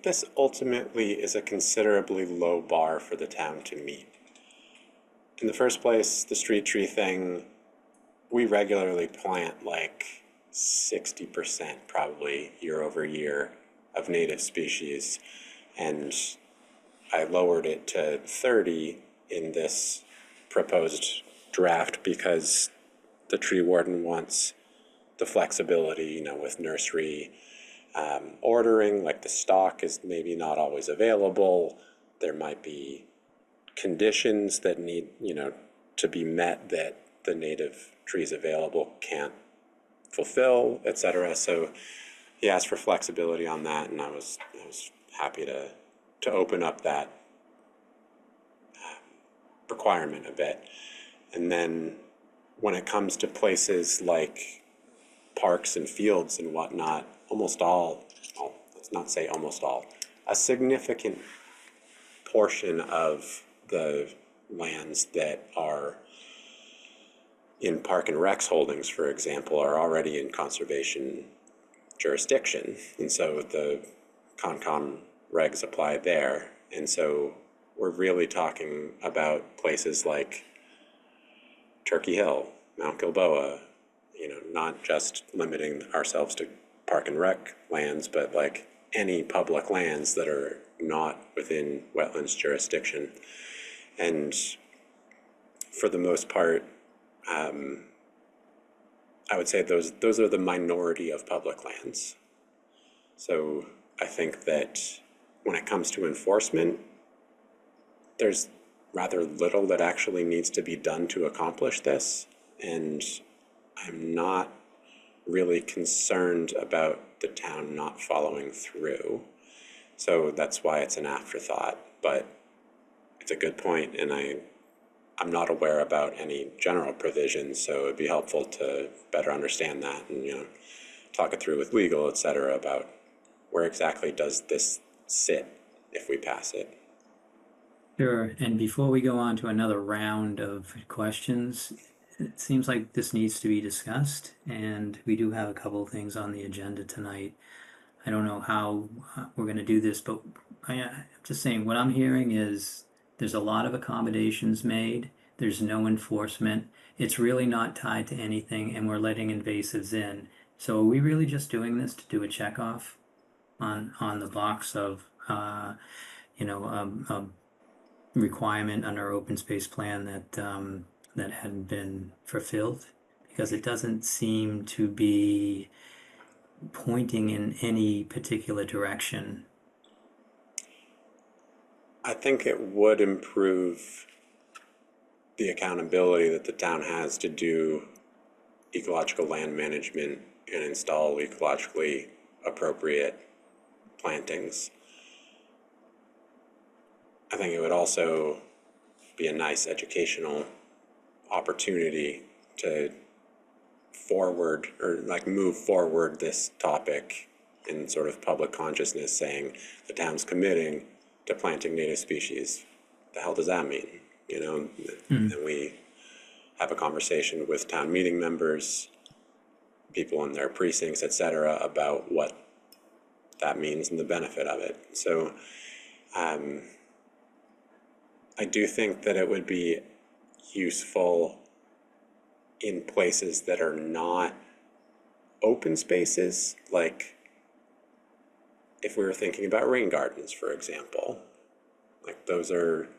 this ultimately is a considerably low bar for the town to meet. In the first place, the street tree thing, we regularly plant like 60% probably year over year of native species, and I lowered it to 30 in this proposed draft because the tree warden wants the flexibility, with nursery ordering, like the stock is maybe not always available. There might be conditions that need, to be met that the native trees available can't fulfill, etc. So he asked for flexibility on that, and I was happy to open up that requirement a bit. And then when it comes to places like parks and fields and whatnot, almost all, well, let's not say almost all, a significant portion of the lands that are in Park and Rec's holdings, for example, are already in conservation jurisdiction. And so the Concom regs apply there. And so we're really talking about places like Turkey Hill, Mount Gilboa, not just limiting ourselves to Park and Rec lands, but like any public lands that are not within wetlands jurisdiction. And for the most part, I would say those are the minority of public lands. So I think that when it comes to enforcement, there's rather little that actually needs to be done to accomplish this. And I'm not really concerned about the town not following through. So that's why it's an afterthought, but it's a good point, and I'm not aware about any general provisions, so it'd be helpful to better understand that and, talk it through with legal, et cetera, about where exactly does this sit if we pass it. Sure. And before we go on to another round of questions, it seems like this needs to be discussed, and we do have a couple of things on the agenda tonight. I don't know how we're going to do this, but I'm just saying what I'm hearing is there's a lot of accommodations made. There's no enforcement. It's really not tied to anything, and we're letting invasives in. So are we really just doing this to do a checkoff on the box of requirement under our open space plan that hadn't been fulfilled? Because it doesn't seem to be pointing in any particular direction. I think it would improve the accountability that the town has to do ecological land management and install ecologically appropriate plantings. I think it would also be a nice educational opportunity to forward or like move forward this topic in sort of public consciousness, saying the town's committing to planting native species. The hell does that mean? You know, and we have a conversation with town meeting members, people in their precincts, etc., about what that means and the benefit of it. So I do think that it would be useful in places that are not open spaces, like if we were thinking about rain gardens, for example. Like those are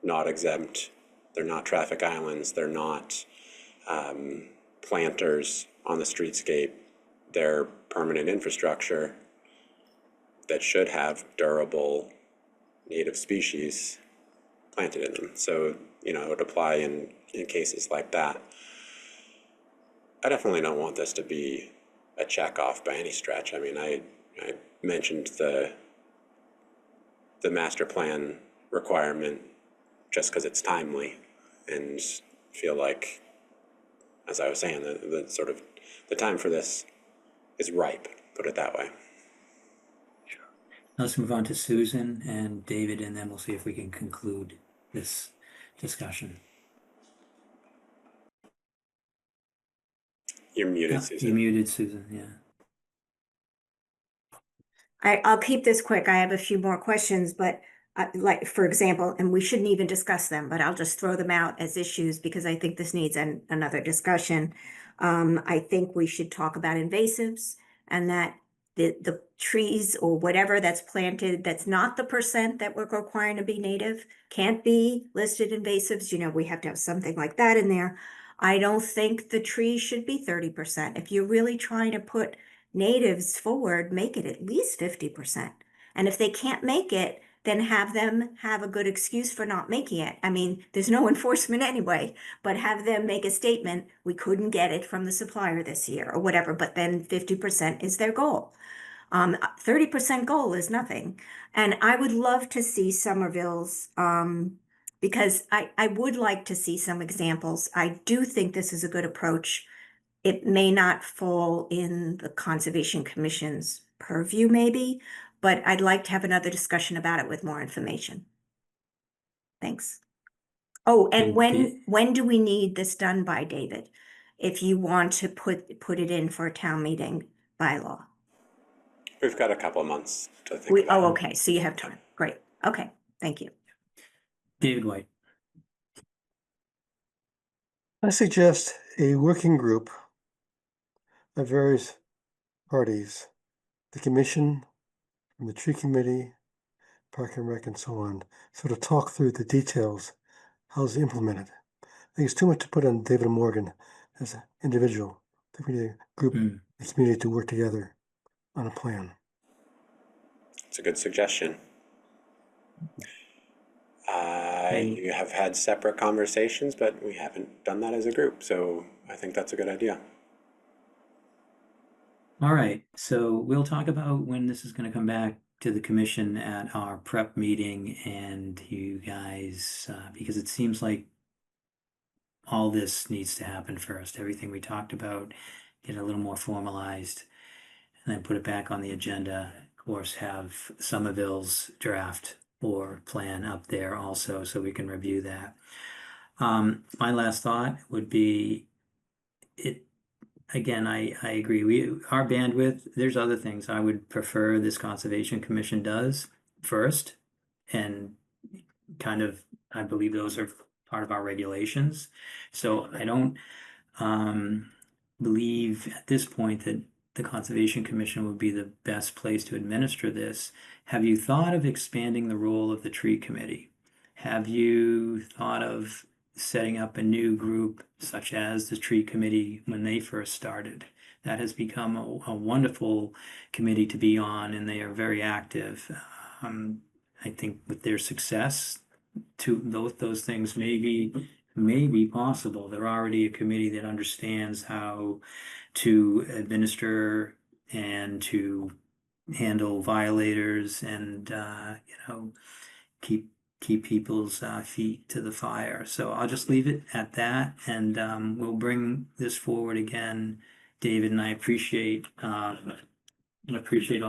not exempt, they're not traffic islands, they're not planters on the streetscape, they're permanent infrastructure that should have durable native species planted in them. So, you know, it would apply in cases like that. I definitely don't want this to be a check off by any stretch. I mean, I mentioned the master plan requirement just because it's timely, and feel like, as I was saying, the sort of the time for this is ripe, put it that way. Let's move on to Susan and David, and then we'll see if we can conclude this discussion. You're muted, Yeah, Susan. you muted, Susan, yeah. I'll keep this quick. I have a few more questions, but like, for example, and we shouldn't even discuss them, but I'll just throw them out as issues because I think this needs another discussion. I think we should talk about invasives, and that the trees or whatever that's planted, that's not the percent that we're requiring to be native, can't be listed invasives. You know, we have to have something like that in there. I don't think the trees should be 30%. If you're really trying to put natives forward, make it at least 50%. And if they can't make it, then have them have a good excuse for not making it. I mean, there's no enforcement anyway, but have them make a statement, we couldn't get it from the supplier this year or whatever, but then 50% is their goal. 30% goal is nothing. And I would love to see Somerville's, because I would like to see some examples. I do think this is a good approach. It may not fall in the Conservation Commission's purview, maybe, but I'd like to have another discussion about it with more information. Thanks. Oh, and when do we need this done by, David? If you want to put it in for a town meeting bylaw. We've got a couple of months to think about. Oh, okay, so you have time. Great. Okay, thank you. David White. I suggest a working group of various parties, the commission, and the tree committee, Park and Rec, and so on, sort of talk through the details, how's it implemented. I think it's too much to put on David Morgan as an individual. I think we need a group, the community, to work together on a plan. It's a good suggestion. You have had separate conversations, but we haven't done that as a group, so I think that's a good idea. All right, so we'll talk about when this is going to come back to the commission at our prep meeting, and you guys, because it seems like all this needs to happen first. Everything we talked about, get a little more formalized, and then put it back on the agenda. Of course, have Somerville's draft or plan up there also, so we can review that. My last thought would be, again, I agree. Our bandwidth, there's other things I would prefer this Conservation Commission does first, and kind of, I believe those are part of our regulations. So I don't believe at this point that the Conservation Commission would be the best place to administer this. Have you thought of expanding the role of the tree committee? Have you thought of setting up a new group such as the tree committee when they first started? That has become a wonderful committee to be on, and they are very active. I think with their success, those things may be possible. They're already a committee that understands how to administer and to handle violators and keep keep people's feet to the fire. So I'll just leave it at that, and we'll bring this forward again, David. And I appreciate all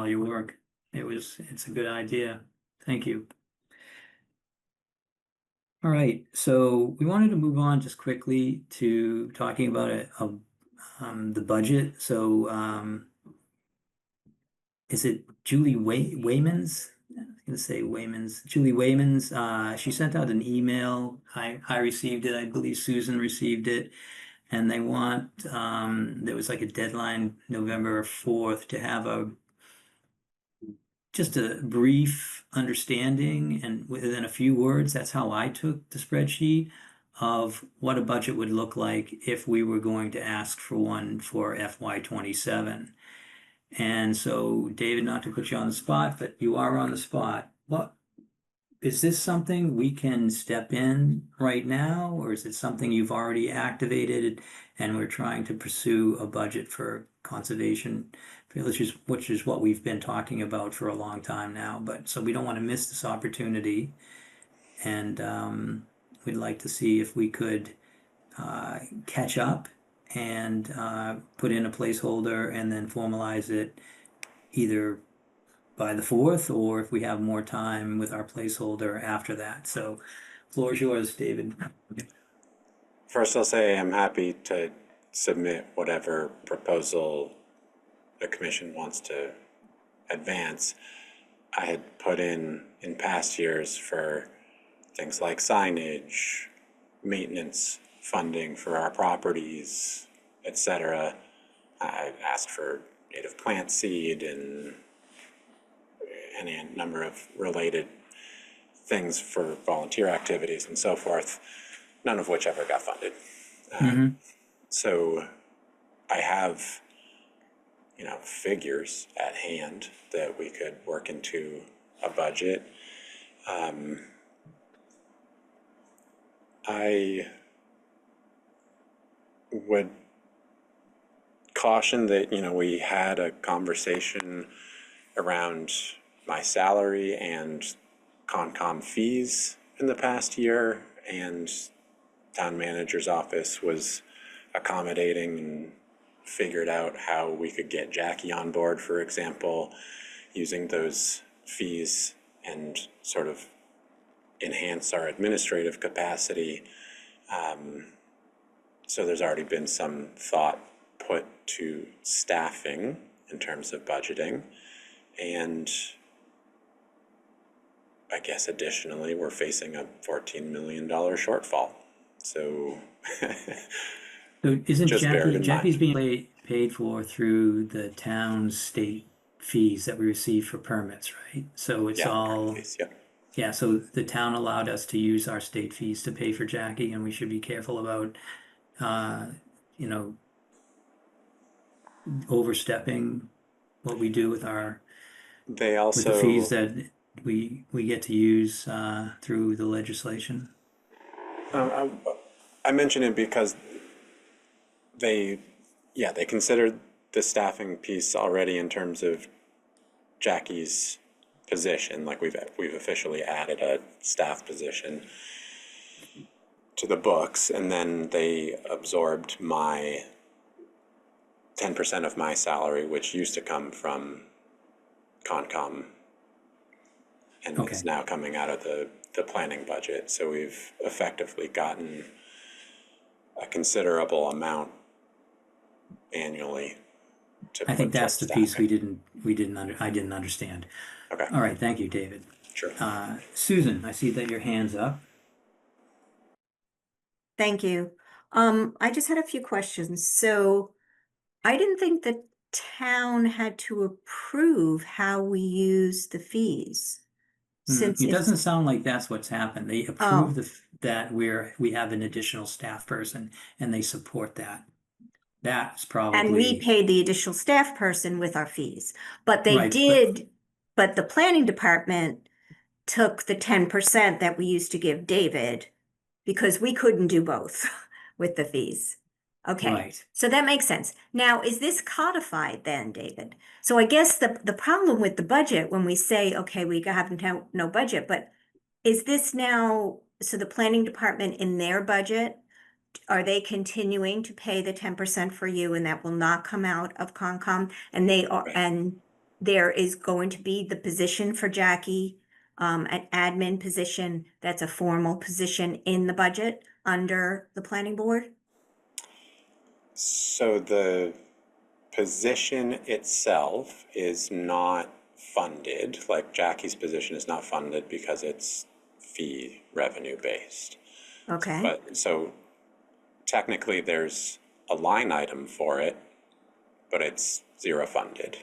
your work. It's a good idea. Thank you. All right, so we wanted to move on just quickly to talking about the budget. So is it Julie Waymans? I was gonna say Waymans. Julie Waymans. She sent out an email. I received it. I believe Susan received it, and they want there was like a deadline, November 4th, to have just a brief understanding and within a few words. That's how I took the spreadsheet of what a budget would look like if we were going to ask for one for FY27. And so, David, not to put you on the spot, but you are on the spot. What is this something we can step in right now, or is it something you've already activated and we're trying to pursue a budget for conservation, which is what we've been talking about for a long time now? But so we don't want to miss this opportunity, and we'd like to see if we could catch up and put in a placeholder and then formalize it either by the 4th, or if we have more time with our placeholder after that. So floor is yours, David. First, I'll say I'm happy to submit whatever proposal the commission wants to advance. I had put in past years for things like signage, maintenance, funding for our properties, etc. I asked for native plant seed and any number of related things for volunteer activities and so forth, none of which ever got funded. So I have, figures at hand that we could work into a budget. I would caution that, we had a conversation around my salary and Concom fees in the past year, and town manager's office was accommodating and figured out how we could get Jackie on board, for example, using those fees and sort of enhance our administrative capacity. So there's already been some thought put to staffing in terms of budgeting. And I guess additionally, we're facing a $14 million shortfall. So So isn't just bear it in Jackie's mind. being paid for through the town's state fees that we receive for permits, right? So it's all, Fees, yeah. yeah, so the town allowed us to use our state fees to pay for Jackie, and we should be careful about, overstepping what we do with They with the fees also, that we get to use through the legislation. I mention it because they considered the staffing piece already in terms of Jackie's position. Like we've officially added a staff position to the books, and then they absorbed my 10% of my salary, which used to come from Concom and Okay. is now coming out of the planning budget. So we've effectively gotten a considerable amount annually to I think put that's towards the piece staffing. I didn't understand. Okay, All right, thank you, David. sure. Susan, I see that your hand's up. Thank you. I just had a few questions. So I didn't think the town had to approve how we use the fees. Since It doesn't it's, sound like that's what's happened. They approve that we have an additional staff person and they support that. That's and we probably paid the additional staff person with our fees, but they right, did, but the planning department took the 10% that we used to give David because we couldn't do both with the fees. Okay, right. so that makes sense. Now, is this codified then, David? So I guess the problem with the budget, when we say, okay, we have no budget, but is this now, so the planning department in their budget, are they continuing to pay the 10% for you and that will not come out of Concom? And they are, Right. and there is going to be the position for Jackie, an admin position that's a formal position in the budget under the planning board? So the position itself is not funded, like Jackie's position is not funded because it's fee revenue based. Okay, But so technically there's a line item for it, but it's zero funded.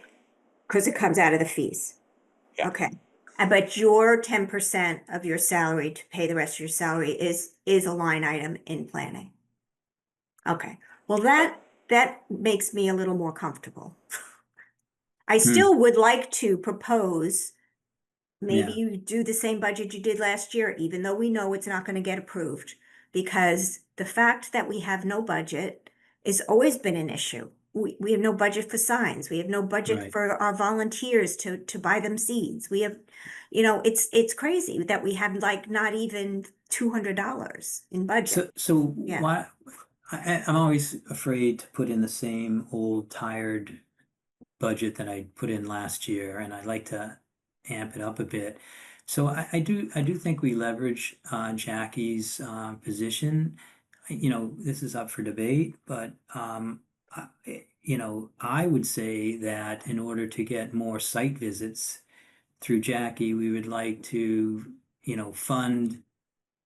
because it comes out of the fees. Yeah. Okay. But your 10% of your salary to pay the rest of your salary is a line item in planning. Okay, well, that makes me a little more comfortable. I still would like to propose, maybe Yeah. you do the same budget you did last year, even though we know it's not gonna get approved. Because the fact that we have no budget has always been an issue. We have no budget for signs, we have no budget Right. for our volunteers to buy them seeds. We have, it's crazy that we have like not even $200 in budget. So Yeah. why, I'm always afraid to put in the same old tired budget that I put in last year, and I'd like to amp it up a bit. So I do think we leverage Jackie's position. This is up for debate, but I would say that in order to get more site visits through Jackie, we would like to, fund.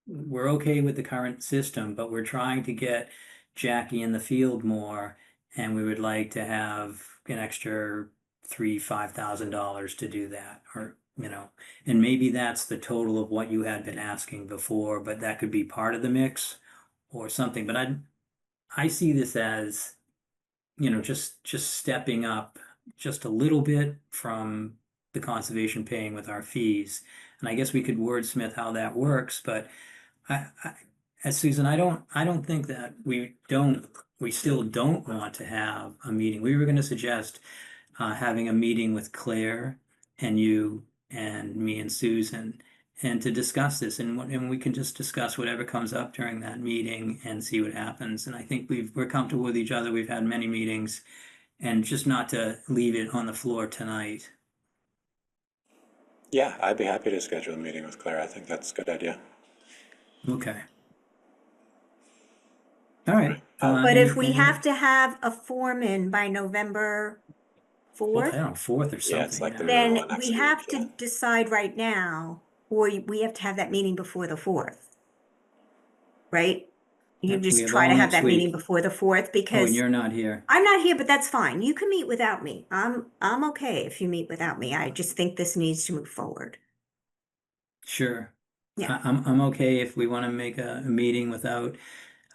We're okay with the current system, but we're trying to get Jackie in the field more, and we would like to have an extra $5,000 to do that, or and maybe that's the total of what you had been asking before, but that could be part of the mix or something. But I see this as, just stepping up just a little bit from the conservation paying with our fees. And I guess we could wordsmith how that works, but as Susan, I don't think that we still don't want to have a meeting. We were going to suggest having a meeting with Claire and you and me and Susan, and to discuss this, and we can just discuss whatever comes up during that meeting and see what happens. And I think we're comfortable with each other. We've had many meetings, and just not to leave it on the floor tonight. Yeah, I'd be happy to schedule a meeting with Claire. I think that's a good idea. Okay. All right. But if we have to have a form in by November I 4th, don't know, 4th or something. Yeah, it's like the yeah. middle then of next we have week, yeah. to decide right now, or we have to have that meeting before the 4th. Right? You Yeah, we just have try all to have next that meeting week. before the 4th Oh, because and you're not here. I'm not here, but that's fine. You can meet without me. I'm okay if you meet without me. I just think this needs to move forward. Sure. Yeah. I'm okay if we want to make a meeting without,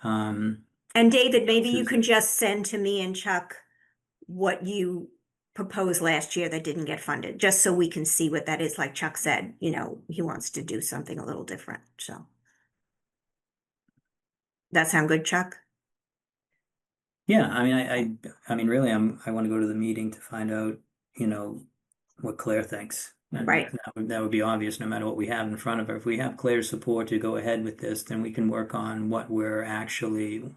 And David, maybe you can Susan. just send to me and Chuck what you proposed last year that didn't get funded, just so we can see what that is. Like Chuck said, he wants to do something a little different, so. That sound good, Chuck? Yeah, I mean, I mean, really, I want to go to the meeting to find out, what Claire thinks. And Right. that would be obvious no matter what we have in front of her. If we have Claire's support to go ahead with this, then we can work on what we're actually,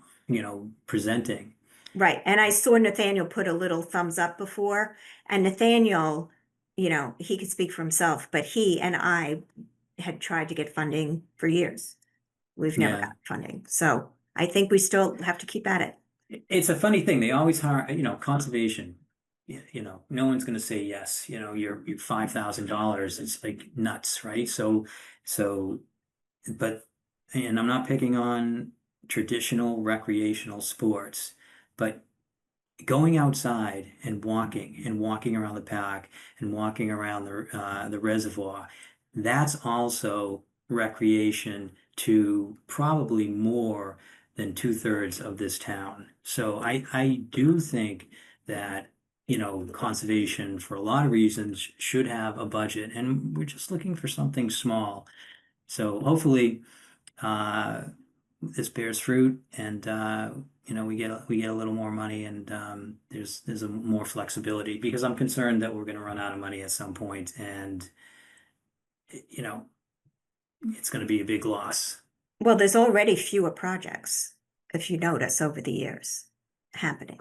presenting. Right, and I saw Nathaniel put a little thumbs up before, and Nathaniel, he could speak for himself, but he and I had tried to get funding for years. We've never Yeah. got funding, so I think we still have to keep at it. It's a funny thing. They always hire, conservation. No one's going to say yes. You're $5,000. It's like nuts, right? But, and I'm not picking on traditional recreational sports, but going outside and walking around the park and walking around the reservoir, that's also recreation to probably more than 2/3 of this town. So I do think that, conservation for a lot of reasons should have a budget, and we're just looking for something small. So hopefully, this bears fruit, and we get a little more money, and there's a more flexibility, because I'm concerned that we're going to run out of money at some point, and you know it's gonna be a big loss. Well, there's already fewer projects, if you notice, over the years happening.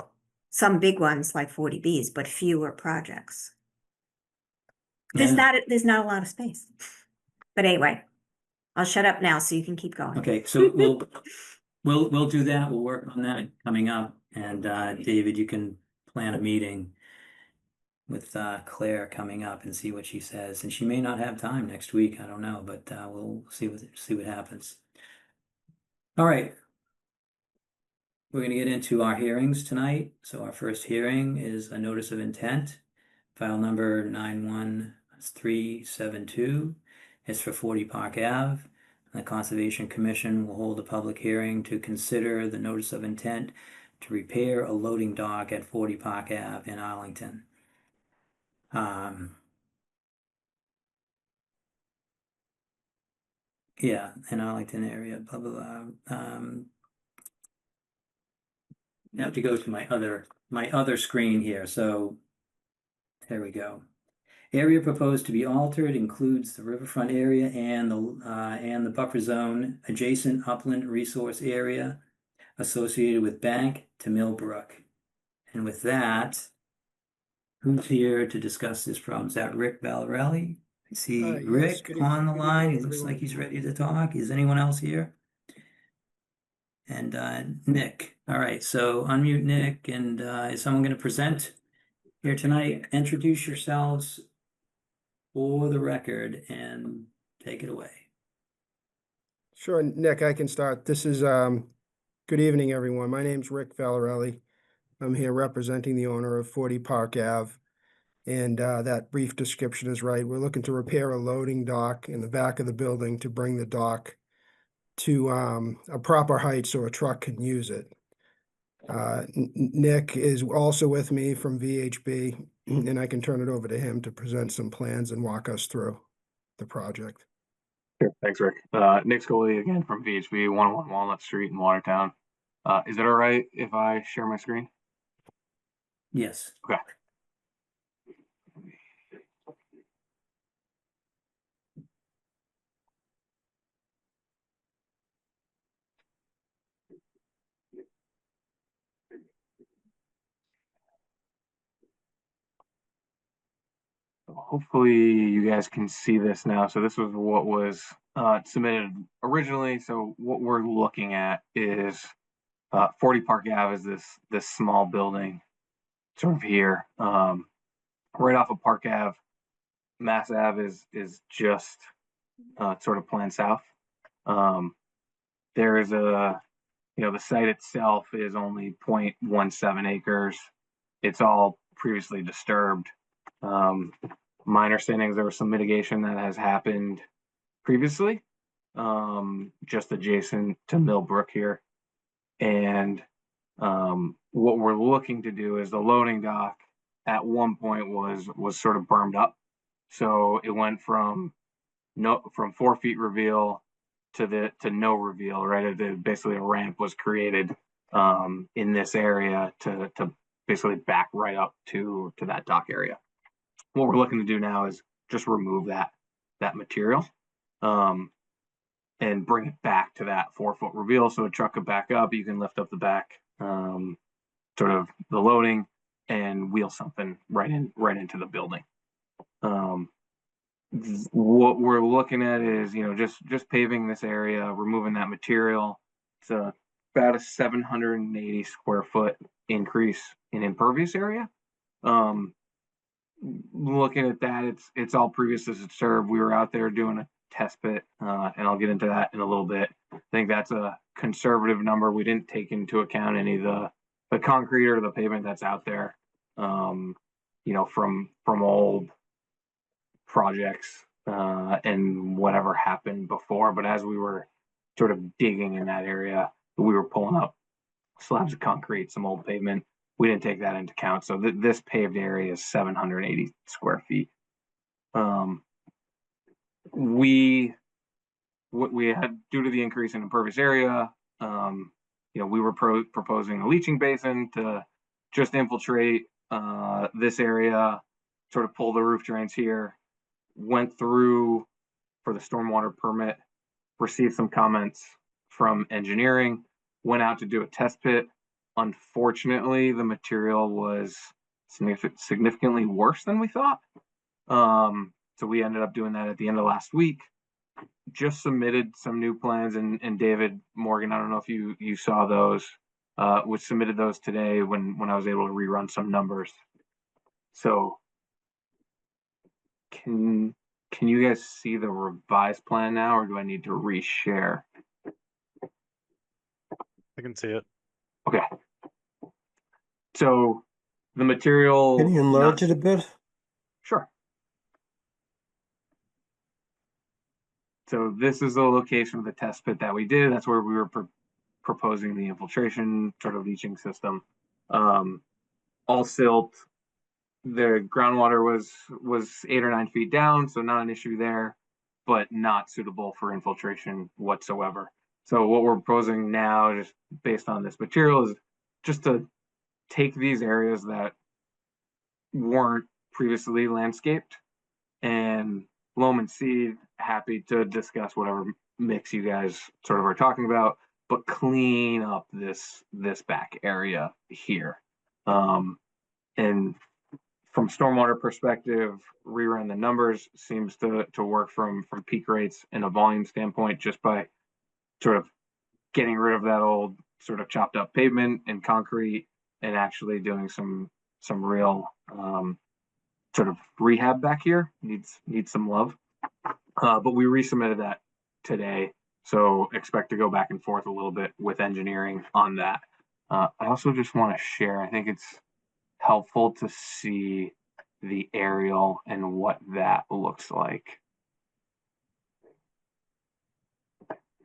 Some big ones like 40Bs, but fewer projects. There's Yeah. there's not a lot of space. But anyway, I'll shut up now so you can keep going. Okay, so we'll do that. We'll work on that coming up. And David, you can plan a meeting with Claire coming up and see what she says. And she may not have time next week. I don't know, but we'll see what happens. All right. We're going to get into our hearings tonight. So our first hearing is a notice of intent, file number 91372. It's for 40 Park Ave. The Conservation Commission will hold a public hearing to consider the notice of intent to repair a loading dock at 40 Park Ave in Arlington. Yeah, in Arlington area, blah, blah, blah. I have to go to my other screen here. So there we go. Area proposed to be altered includes the riverfront area and the buffer zone adjacent upland resource area associated with Bank to Millbrook. And with that, who's here to discuss this problem? Is that Rick Valarelli? I see Yes, Rick good on the evening, line. He looks everyone. like he's ready to talk. Is anyone else here? And Nick. All right, so unmute Nick. And is someone going to present here tonight? Introduce yourselves for the record and take it away. Sure, Nick, I can start. This is, good evening, everyone. My name's Rick Valarelli. I'm here representing the owner of 40 Park Ave. And that brief description is right. We're looking to repair a loading dock in the back of the building to bring the dock to a proper height so a truck can use it. Nick is also with me from VHB, and I can turn it over to him to present some plans and walk us through the project. Sure. Thanks, Rick. Nick Scully again from VHB, 101 Walnut Street in Watertown. Is it all right if I share my screen? Yes. Okay. Hopefully you guys can see this now. So this was what was submitted originally. So what we're looking at is 40 Park Ave is this small building sort of here, right off of Park Ave. Mass Ave is just sort of planned south. There is the site itself is only 0.17 acres. It's all previously disturbed. My understanding is there was some mitigation that has happened previously, just adjacent to Millbrook here. And what we're looking to do is the loading dock at one point was sort of bermed up. So it went from 4 feet reveal to no reveal, right? Basically a ramp was created in this area to basically back right up to that dock area. What we're looking to do now is just remove that material and bring it back to that 4 foot reveal so a truck could back up. You can lift up the back, sort of the loading, and wheel something right into the building. What we're looking at is, just paving this area, removing that material. It's about a 780 square foot increase in impervious area. Looking at that, it's all previously disturbed. We were out there doing a test pit, and I'll get into that in a little bit. I think that's a conservative number. We didn't take into account any of the concrete or the pavement that's out there, from old projects and whatever happened before. But as we were sort of digging in that area, we were pulling up slabs of concrete, some old pavement. We didn't take that into account. So this paved area is 780 square feet. We had, due to the increase in impervious area, we were proposing a leaching basin to just infiltrate this area, sort of pull the roof drains here. Went through for the stormwater permit received some comments from engineering, went out to do a test pit. Unfortunately, the material was significantly worse than we thought. So we ended up doing that at the end of last week. Just submitted some new plans, and David Morgan, I don't know if you saw those, which submitted those today when I was able to rerun some numbers. So can you guys see the revised plan now, or do I need to reshare? I can see it. Okay. So the material. Can you enlarge it a bit? Sure. So this is the location of the test pit that we did. That's where we were proposing the infiltration sort of leaching system. All silt. The groundwater was 8 or 9 feet down, so not an issue there, but not suitable for infiltration whatsoever. So what we're proposing now, just based on this material, is just to take these areas that weren't previously landscaped and loam and seed. Happy to discuss whatever mix you guys sort of are talking about, but clean up this back area here. And from stormwater perspective, rerun the numbers seems to work from peak rates and a volume standpoint, just by sort of getting rid of that old sort of chopped up pavement and concrete and actually doing some real sort of rehab back here. Needs some love. But we resubmitted that today, so expect to go back and forth a little bit with engineering on that. I also just want to share, I think it's helpful to see the aerial and what that looks like.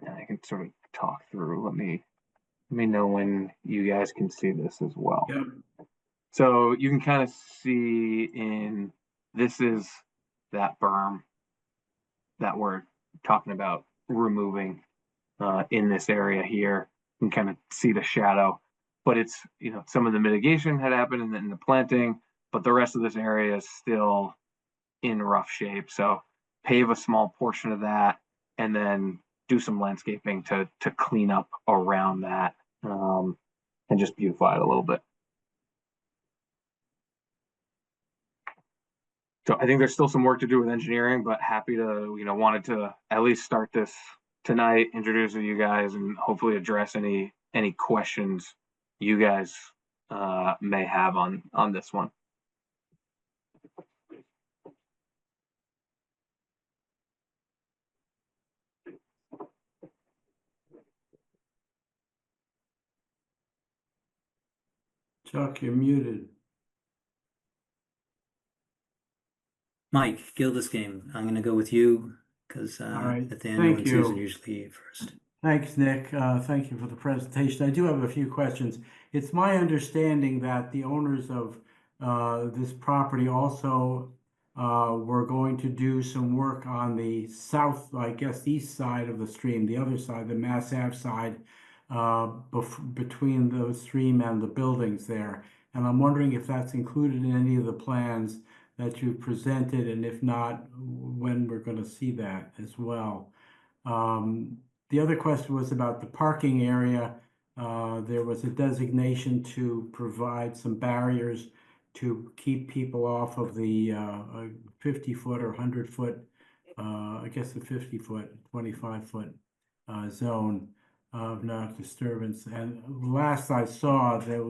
And I can sort of talk through. Let me know when you guys can see this as well. Yep. So you can kind of see this is that berm that we're talking about removing in this area here. You can kind of see the shadow, but it's, some of the mitigation had happened in the planting, but the rest of this area is still in rough shape. So pave a small portion of that and then do some landscaping to clean up around that and just beautify it a little bit. So I think there's still some work to do with engineering, but happy to, wanted to at least start this tonight, introduce you guys, and hopefully address any questions you guys may have on this one. Chuck, you're muted. Mike Gilderscame, I'm gonna go with you because right, Nathaniel thank and Susan you. usually first. Thanks, Nick. Thank you for the presentation. I do have a few questions. It's my understanding that the owners of this property also were going to do some work on the south, I guess, east side of the stream, the other side, the Mass Ave side, between the stream and the buildings there. And I'm wondering if that's included in any of the plans that you presented, and if not, when we're going to see that as well. The other question was about the parking area. There was a designation to provide some barriers to keep people off of the 50-foot or 100-foot, I guess the 50-foot, 25-foot zone of non-disturbance. And last I saw, there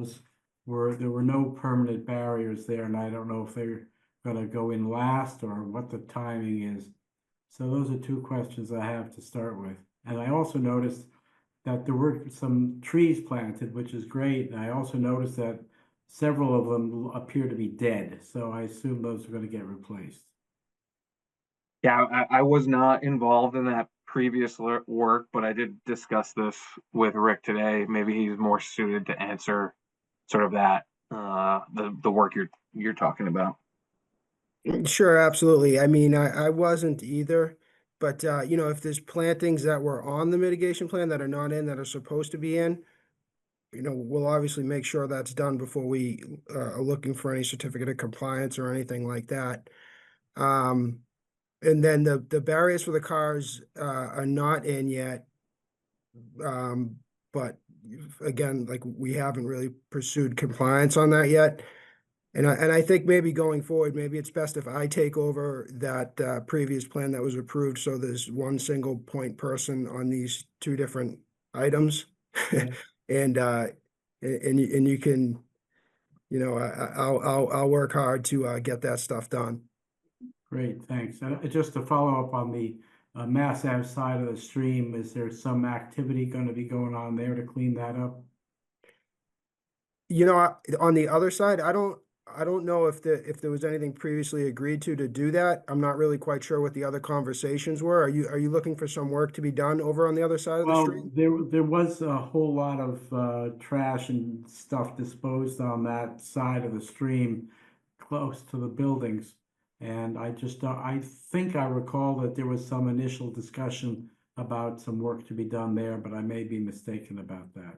were no permanent barriers there, and I don't know if they're going to go in last or what the timing is. So those are two questions I have to start with. And I also noticed that there were some trees planted, which is great. And I also noticed that several of them appear to be dead. So I assume those are going to get replaced. Yeah, I was not involved in that previous work, but I did discuss this with Rick today. Maybe he's more suited to answer sort of that, the work you're talking about. Sure, absolutely. I mean, I wasn't either, but if there's plantings that were on the mitigation plan that are not in, that are supposed to be in, we'll obviously make sure that's done before we are looking for any certificate of compliance or anything like that. And then the barriers for the cars are not in yet. But again, like we haven't really pursued compliance on that yet. And I think maybe going forward, maybe it's best if I take over that previous plan that was approved, so there's one single point person on these two different items. And and you can, you know, I'll work hard to get that stuff done. Great, thanks. Just to follow up on the Mass Ave side of the stream, is there some activity going to be going on there to clean that up? You know, on the other side, I don't know if there was anything previously agreed to do that. I'm not really quite sure what the other conversations were. Are you looking for some work to be done over on the other side of the street? Well, there was a whole lot of trash and stuff disposed on that side of the stream close to the buildings. And I think I recall that there was some initial discussion about some work to be done there, but I may be mistaken about that.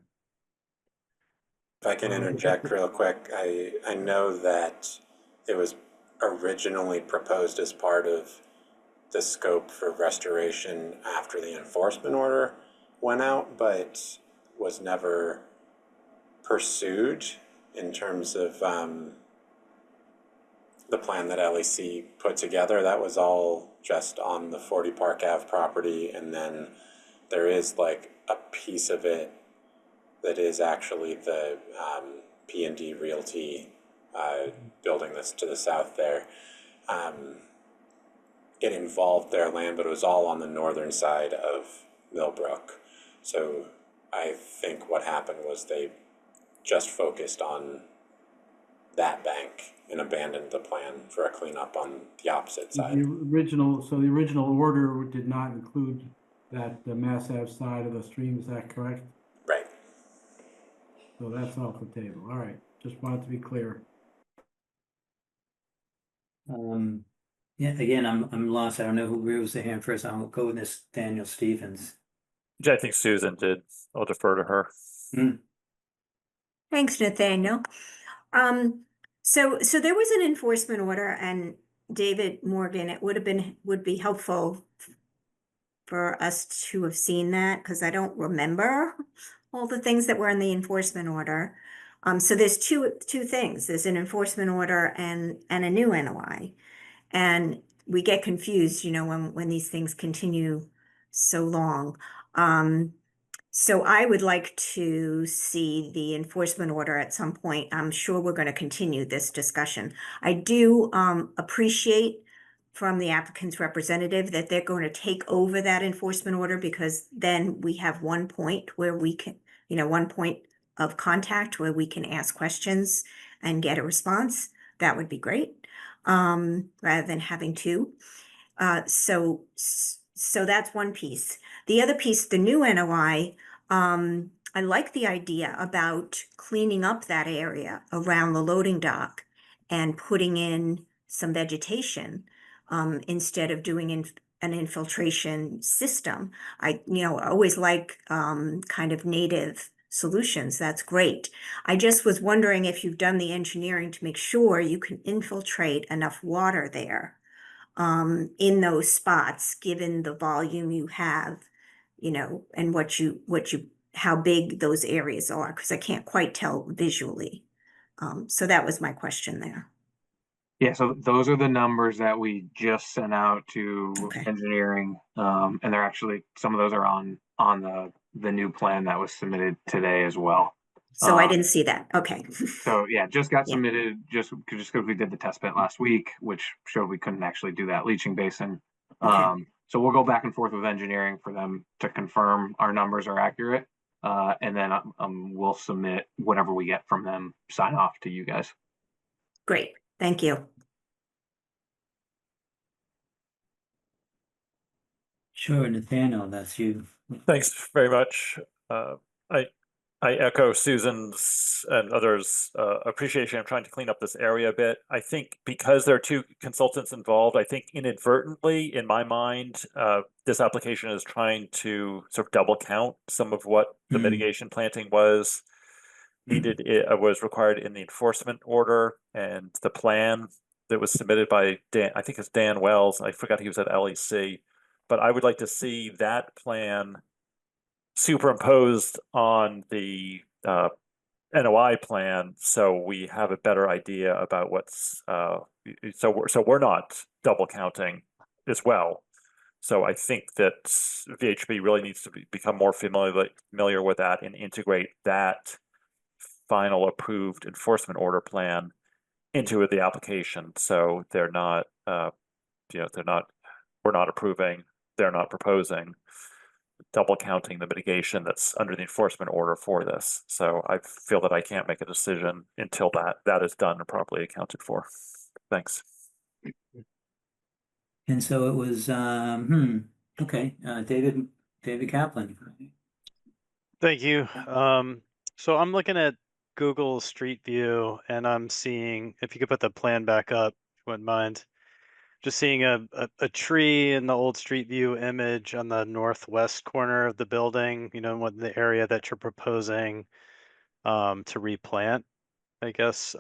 If I can interject real quick, I know that it was originally proposed as part of the scope for restoration after the enforcement order went out, but was never pursued in terms of the plan that LEC put together. That was all just on the 40 Park Ave property, and then there is like a piece of it that is actually the P&D Realty building that's to the south there. It involved their land, but it was all on the northern side of Millbrook. So I think what happened was they just focused on that bank and abandoned the plan for a cleanup on the opposite side. The original order did not include the Mass Ave side of the stream, is that correct? Right. So that's off the table. All right, just wanted to be clear. Yeah, again, I'm lost. I don't know who raises their hand first. I'll go with this Daniel Stevens. Which I think Susan did. I'll defer to her. Thanks, Nathaniel. So there was an enforcement order, and David Morgan, it would be helpful for us to have seen that, because I don't remember all the things that were in the enforcement order. So there's two things. There's an enforcement order and a new NOI. And we get confused, you know, when these things continue so long. So I would like to see the enforcement order at some point. I'm sure we're going to continue this discussion. I do appreciate from the applicant's representative that they're going to take over that enforcement order, because then we have one point where we can, you know, one point of contact where we can ask questions and get a response. That would be great, rather than having two. So that's one piece. The other piece, the new NOI, I like the idea about cleaning up that area around the loading dock and putting in some vegetation, instead of doing an infiltration system. I always like kind of native solutions. That's great. I just was wondering if you've done the engineering to make sure you can infiltrate enough water there in those spots, given the volume you have, you know, and how big those areas are, because I can't quite tell visually. So that was my question there. Yeah, so those are the numbers that we just sent out to Okay. engineering. And they're actually, some of those are on the new plan that was submitted today as well. So I didn't see that. Okay. So yeah, just got Yeah. submitted just because we did the test pit last week, which showed we couldn't actually do that leaching basin. Okay. So we'll go back and forth with engineering for them to confirm our numbers are accurate. And then we'll submit whatever we get from them, sign off to you guys. Great. Thank you. Sure, Nathaniel, that's you. Thanks very much. I echo Susan's and others' appreciation of trying to clean up this area a bit. I think because there are two consultants involved, I think inadvertently, in my mind, this application is trying to sort of double count some of what the mitigation planting was needed, was required in the enforcement order and the plan. that was submitted by Dan, I think it's Dan Wells. I forgot he was at LEC, but I would like to see that plan superimposed on the NOI plan, so we have a better idea about what's so we're not double counting as well. So I think that VHB really needs to become more familiar with that and integrate that final approved enforcement order plan into the application. So they're not, we're not approving, they're not proposing double counting the mitigation that's under the enforcement order for this. So I feel that I can't make a decision until that is done and properly accounted for. Thanks. And so it was, okay, David Kaplan. Thank you. So I'm looking at Google Street View and I'm seeing, if you could put the plan back up, if you wouldn't mind, just seeing a tree in the old Street View image on the northwest corner of the building, what the area that you're proposing to replant, I guess.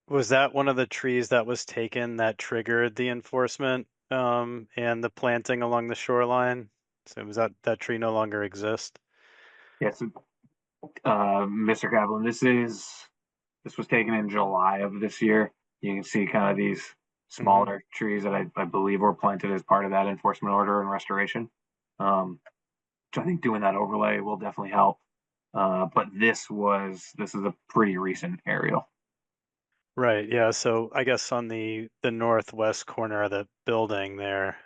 Was that one of the trees that was taken that triggered the enforcement and the planting along the shoreline? So was that tree no longer exist? Yes, Mr. Kaplan, this was taken in July of this year. You can see kind of these smaller trees that I believe were planted as part of that enforcement order and restoration. So I think doing that overlay will definitely help. But this is a pretty recent aerial. Right, yeah. So I guess on the northwest corner of the building there,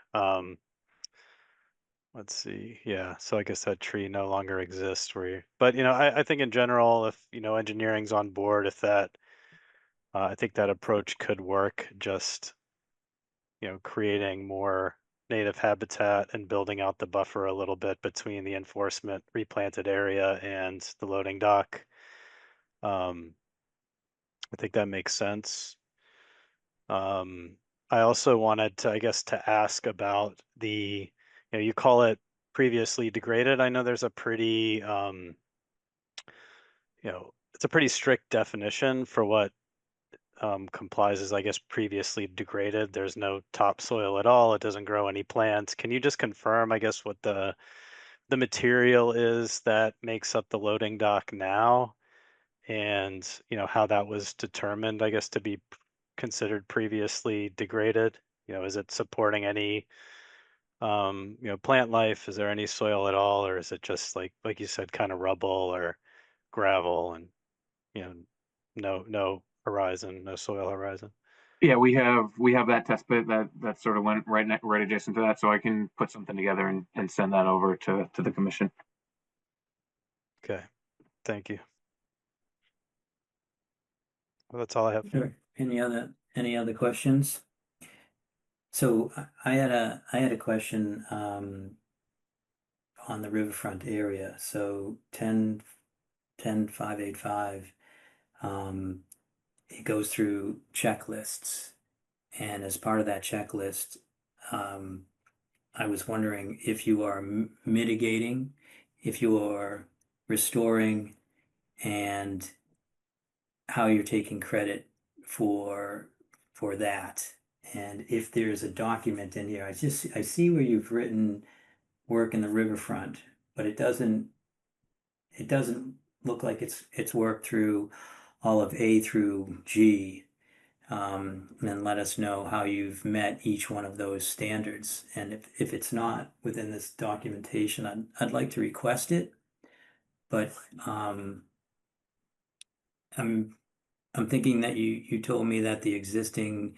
let's see. Yeah, so I guess that tree no longer exists where you, but I think in general, if engineering's on board, if that I think that approach could work, just creating more native habitat and building out the buffer a little bit between the enforcement replanted area and the loading dock. I think that makes sense. I also wanted to, I guess, to ask about you call it previously degraded. I know there's a pretty, it's a pretty strict definition for what complies as, I guess, previously degraded. There's no topsoil at all. It doesn't grow any plants. Can you just confirm, I guess, what the material is that makes up the loading dock now, and how that was determined, I guess, to be considered previously degraded? Is it supporting any plant life? Is there any soil at all, or is it just like you said, kind of rubble or gravel and you know no horizon, no soil horizon? Yeah, we have that test bit that sort of went right adjacent to that, so I can put something together and send that over to the commission. Okay, thank you. Well, that's all I have. Sure. Any other questions? So I had a question on the riverfront area. So 10.585, it goes through checklists, and as part of that checklist, I was wondering if you are mitigating, if you are restoring, and how you're taking credit for that. And if there's a document in here, I see where you've written work in the riverfront, but it doesn't look like it's worked through all of A through G. And let us know how you've met each one of those standards. And if it's not within this documentation, I'd like to request it. But I'm thinking that you told me that the existing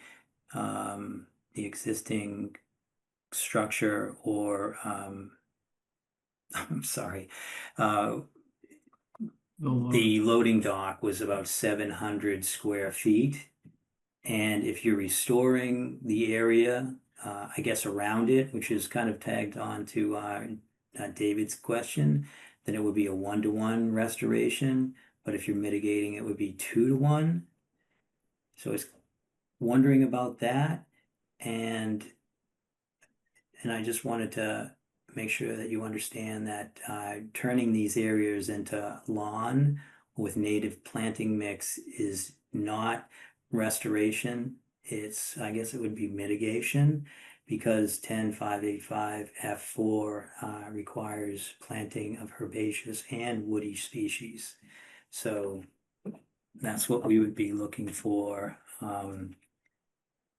structure, or I'm sorry, the loading dock was about 700 square feet. And if you're restoring the area, I guess around it, which is kind of tagged on to David's question, then it would be a 1-to-1 restoration. But if you're mitigating, it would be 2-to-1. So I was wondering about that, and I just wanted to make sure that you understand that turning these areas into lawn with native planting mix is not restoration. I guess it would be mitigation, because 10.585 F4 requires planting of herbaceous and woody species. So that's what we would be looking for. And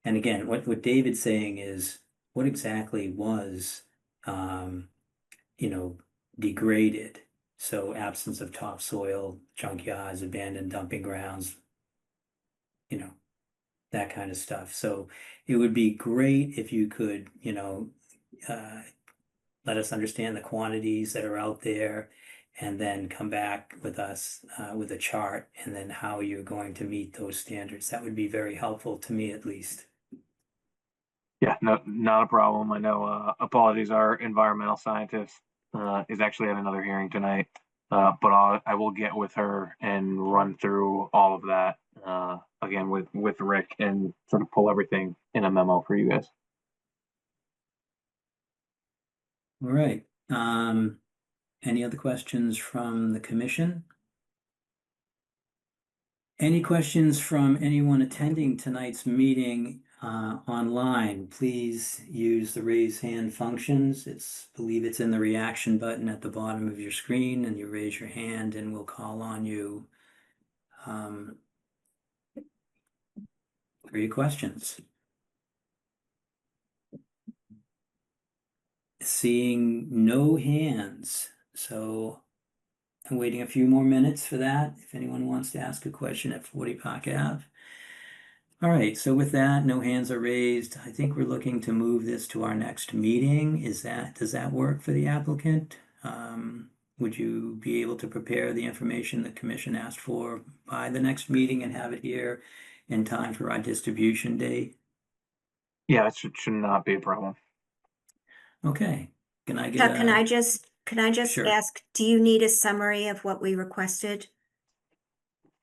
again, what David's saying is, what exactly was, degraded? So absence of topsoil, junkyards, abandoned dumping grounds, that kind of stuff. So it would be great if you could, let us understand the quantities that are out there, and then come back with us with a chart, and then how you're going to meet those standards. That would be very helpful to me, at least. Yeah, no, not a problem. I know, apologies, our environmental scientist is actually at another hearing tonight. But I will get with her and run through all of that again with Rick, and sort of pull everything in a memo for you guys. All right. Any other questions from the commission? Any questions from anyone attending tonight's meeting online? Please use the raise hand functions. I believe it's in the reaction button at the bottom of your screen, and you raise your hand and we'll call on you for your questions. Seeing no hands, so I'm waiting a few more minutes for that, if anyone wants to ask a question at 40 Park Ave. All right, so with that, no hands are raised. I think we're looking to move this to our next meeting. Does that work for the applicant? Would you be able to prepare the information the commission asked for by the next meeting and have it here in time for our distribution date? Yeah, that should not be a problem. Okay, can I get So can I just Sure. ask, do you need a summary of what we requested?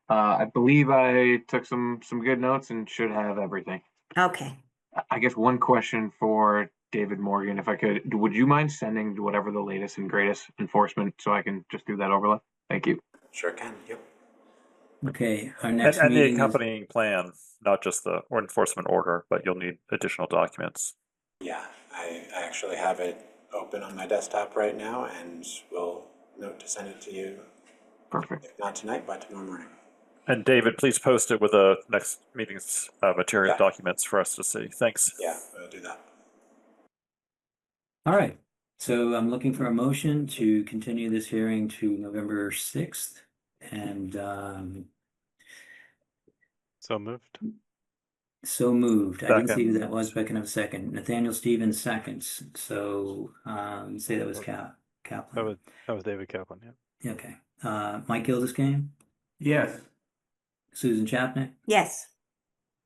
I believe I took some good notes and should have everything. Okay. I guess one question for David Morgan, if I could, would you mind sending whatever the latest and greatest enforcement so I can just do that overlay? Thank you. Sure can, yep. Okay, our And, next and the meeting is, accompanying plan, not just the or enforcement order, but you'll need additional documents. Yeah, I actually have it open on my desktop right now, and will note to send it to you, Perfect. if not tonight, by tomorrow morning. And David, please post it with the next meeting's material Yeah. documents for us to see. Thanks. Yeah, I'll do that. all right. So I'm looking for a motion to continue this hearing to November 6th. And So moved. so moved. I didn't see who Second. that was, but I can have a second. Nathaniel Stevens seconds. So say that was Kaplan. That was David Kaplan, yeah. Okay. Mike Gilderscane, Yes. Susan Chapnick, Yes.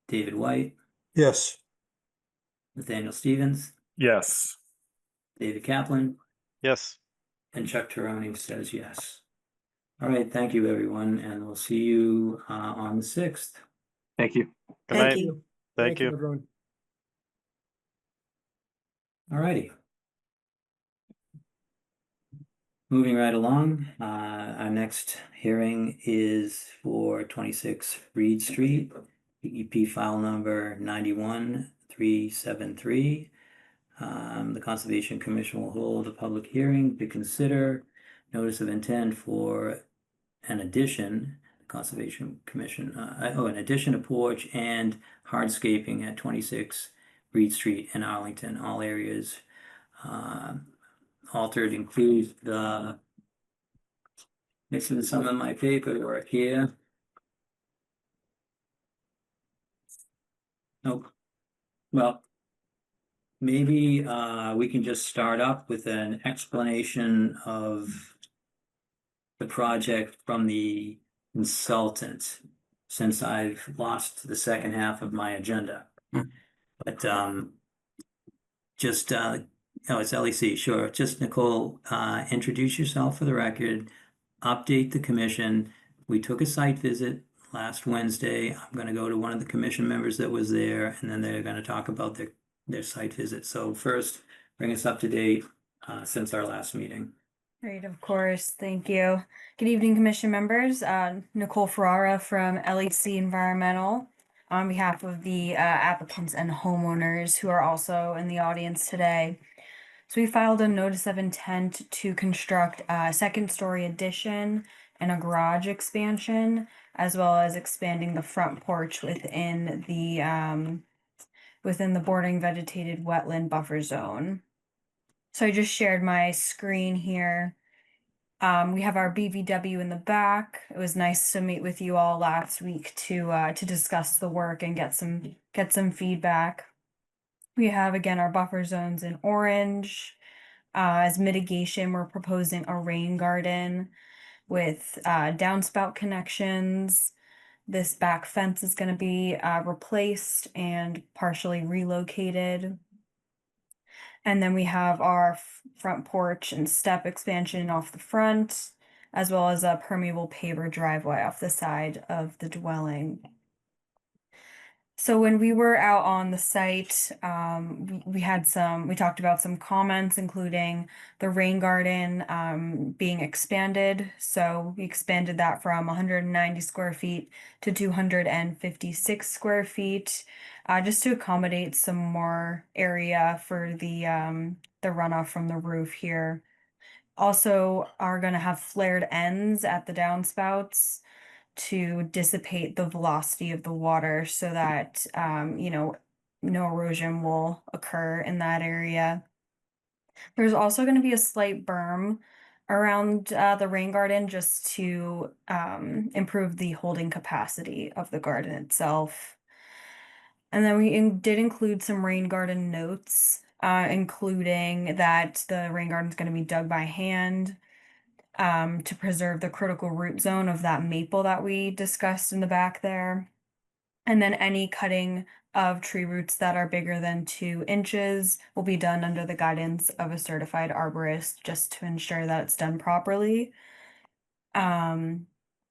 David White, Yes, Nathaniel Stevens, Yes. David Kaplan, Yes. and Chuck Teroni says yes. All right, thank you, everyone, and we'll see you on the 6th. Thank you. Good Thank night. you. Thank you. everyone. All righty. Moving right along, our next hearing is for 26 Reed Street, DEP file number 91373. The Conservation Commission will hold a public hearing to consider notice of intent for an addition. The Conservation Commission, an addition, a porch, and hardscaping at 26 Reed Street in Arlington. All areas altered include the mixing some of my paperwork here. Nope. Well, maybe we can just start up with an explanation of the project from the consultant, since I've lost the second half of my agenda. But just it's LEC, sure. Just Nicole, introduce yourself for the record, update the commission. We took a site visit last Wednesday. I'm going to go to one of the commission members that was there, and then they're going to talk about their site visit. So first, bring us up to date since our last meeting. Great, of course. Thank you. Good evening, commission members. Nicole Ferrara from LEC Environmental. on behalf of the applicants and homeowners who are also in the audience today. So we filed a notice of intent to construct a second-story addition and a garage expansion, as well as expanding the front porch within the bordering vegetated wetland buffer zone. So I just shared my screen here. We have our BVW in the back. It was nice to meet with you all last week to discuss the work and get some feedback. We have again our buffer zones in orange. As mitigation, we're proposing a rain garden with downspout connections. This back fence is going to be replaced and partially relocated. And then we have our front porch and step expansion off the front, as well as a permeable paver driveway off the side of the dwelling. So when we were out on the site, we talked about some comments, including the rain garden being expanded. So we expanded that from 190 square feet to 256 square feet, just to accommodate some more area for the runoff from the roof here. Also are going to have flared ends at the downspouts to dissipate the velocity of the water so that, no erosion will occur in that area. There's also going to be a slight berm around the rain garden just to improve the holding capacity of the garden itself. And then we did include some rain garden notes, including that the rain garden is going to be dug by hand, to preserve the critical root zone of that maple that we discussed in the back there. And then any cutting of tree roots that are bigger than 2 inches will be done under the guidance of a certified arborist, just to ensure that it's done properly.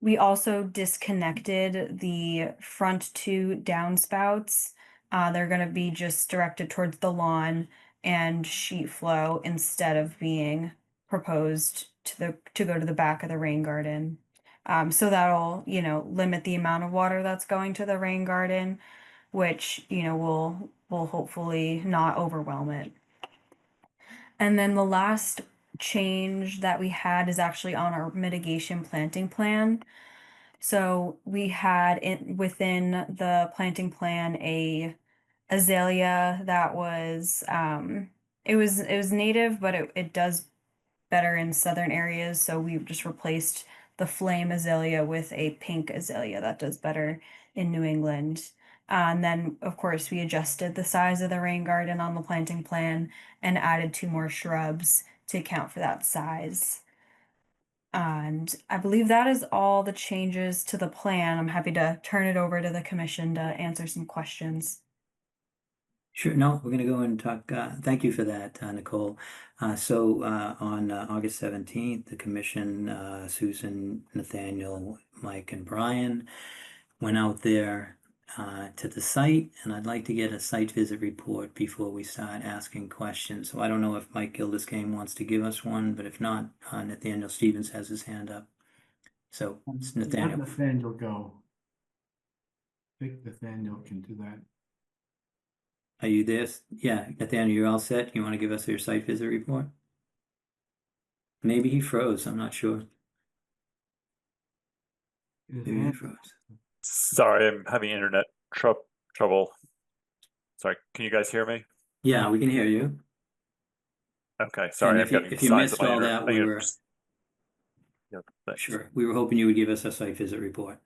We also disconnected the front 2 downspouts. They're going to be just directed towards the lawn and sheet flow instead of being proposed to go to the back of the rain garden. So that'll, limit the amount of water that's going to the rain garden, which, will hopefully not overwhelm it. And then the last change that we had is actually on our mitigation planting plan. So we had within the planting plan a azalea that was it was native, but it does better in southern areas, so we've just replaced the flame azalea with a pink azalea that does better in New England. And then, of course, we adjusted the size of the rain garden on the planting plan and added 2 more shrubs to account for that size. And I believe that is all the changes to the plan. I'm happy to turn it over to the commission to answer some questions. Sure. No, we're going to go and talk. Thank you for that, Nicole. On August 17th, the commission, Susan, Nathaniel, Mike, and Brian went out there to the site, and I'd like to get a site visit report before we start asking questions. So I don't know if Mike Gilderscane wants to give us one, but if not, Nathaniel Stevens has his hand up. So it's Let Nathaniel. Nathaniel go. I think Nathaniel can do that. Are you there? Yeah, Nathaniel, you're all set? You want to give us your site visit report? Maybe he froze, I'm not sure. Maybe he froze. Sorry, I'm having internet trouble. Sorry, can you guys hear me? Yeah, we can hear you. Okay, sorry, And I'm if getting you signs missed of my all that, we were Yeah, thanks. sure. We were hoping you would give us a site visit report.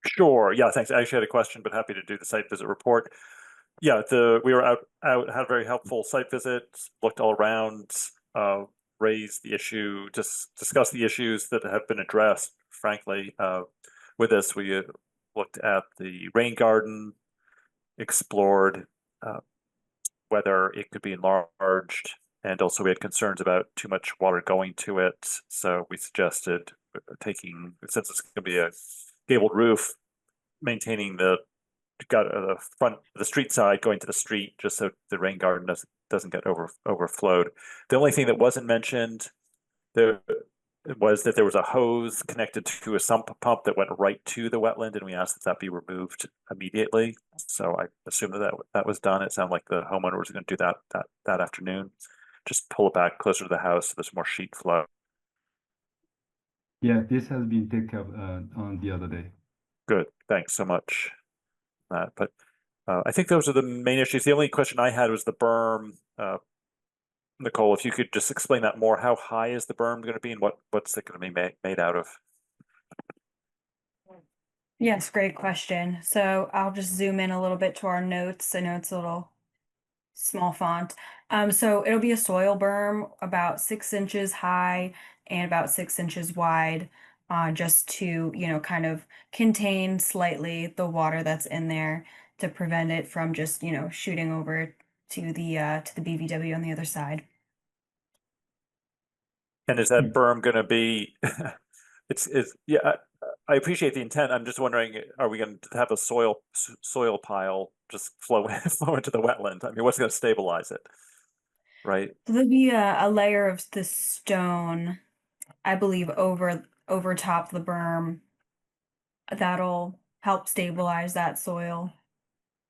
Sure. Yeah, thanks. I actually had a question, but happy to do the site visit report. Yeah, we were out, had a very helpful site visit, looked all around, raised the issue, just discussed the issues that have been addressed. Frankly, with this, we looked at the rain garden, explored whether it could be enlarged, and also we had concerns about too much water going to it. So we suggested taking, since it's going to be a gabled roof, maintaining the front, the street side going to the street, just so the rain garden doesn't get overflowed. The only thing that wasn't mentioned, was that there was a hose connected to a sump pump that went right to the wetland, and we asked that that be removed immediately. So I assume that was done. It sounded like the homeowner was going to do that afternoon. Just pull it back closer to the house so there's more sheet flow. Yeah, this has been taken care of on the other day. Good, thanks so much. But I think those are the main issues. The only question I had was the berm. Nicole, if you could just explain that more, how high is the berm going to be, and what's it going to be made out of? Yes, great question. So I'll just zoom in a little bit to our notes. I know it's a little small font. So it'll be a soil berm about 6 inches high and about 6 inches wide, just to, kind of contain slightly the water that's in there to prevent it from just, shooting over to the BVW on the other side. And is that berm going to be? it's yeah. I appreciate the intent. I'm just wondering, are we going to have a soil pile just flow into the wetland? I mean, what's going to stabilize it, right? So there'll be a layer of the stone, I believe, over top the berm that'll help stabilize that soil.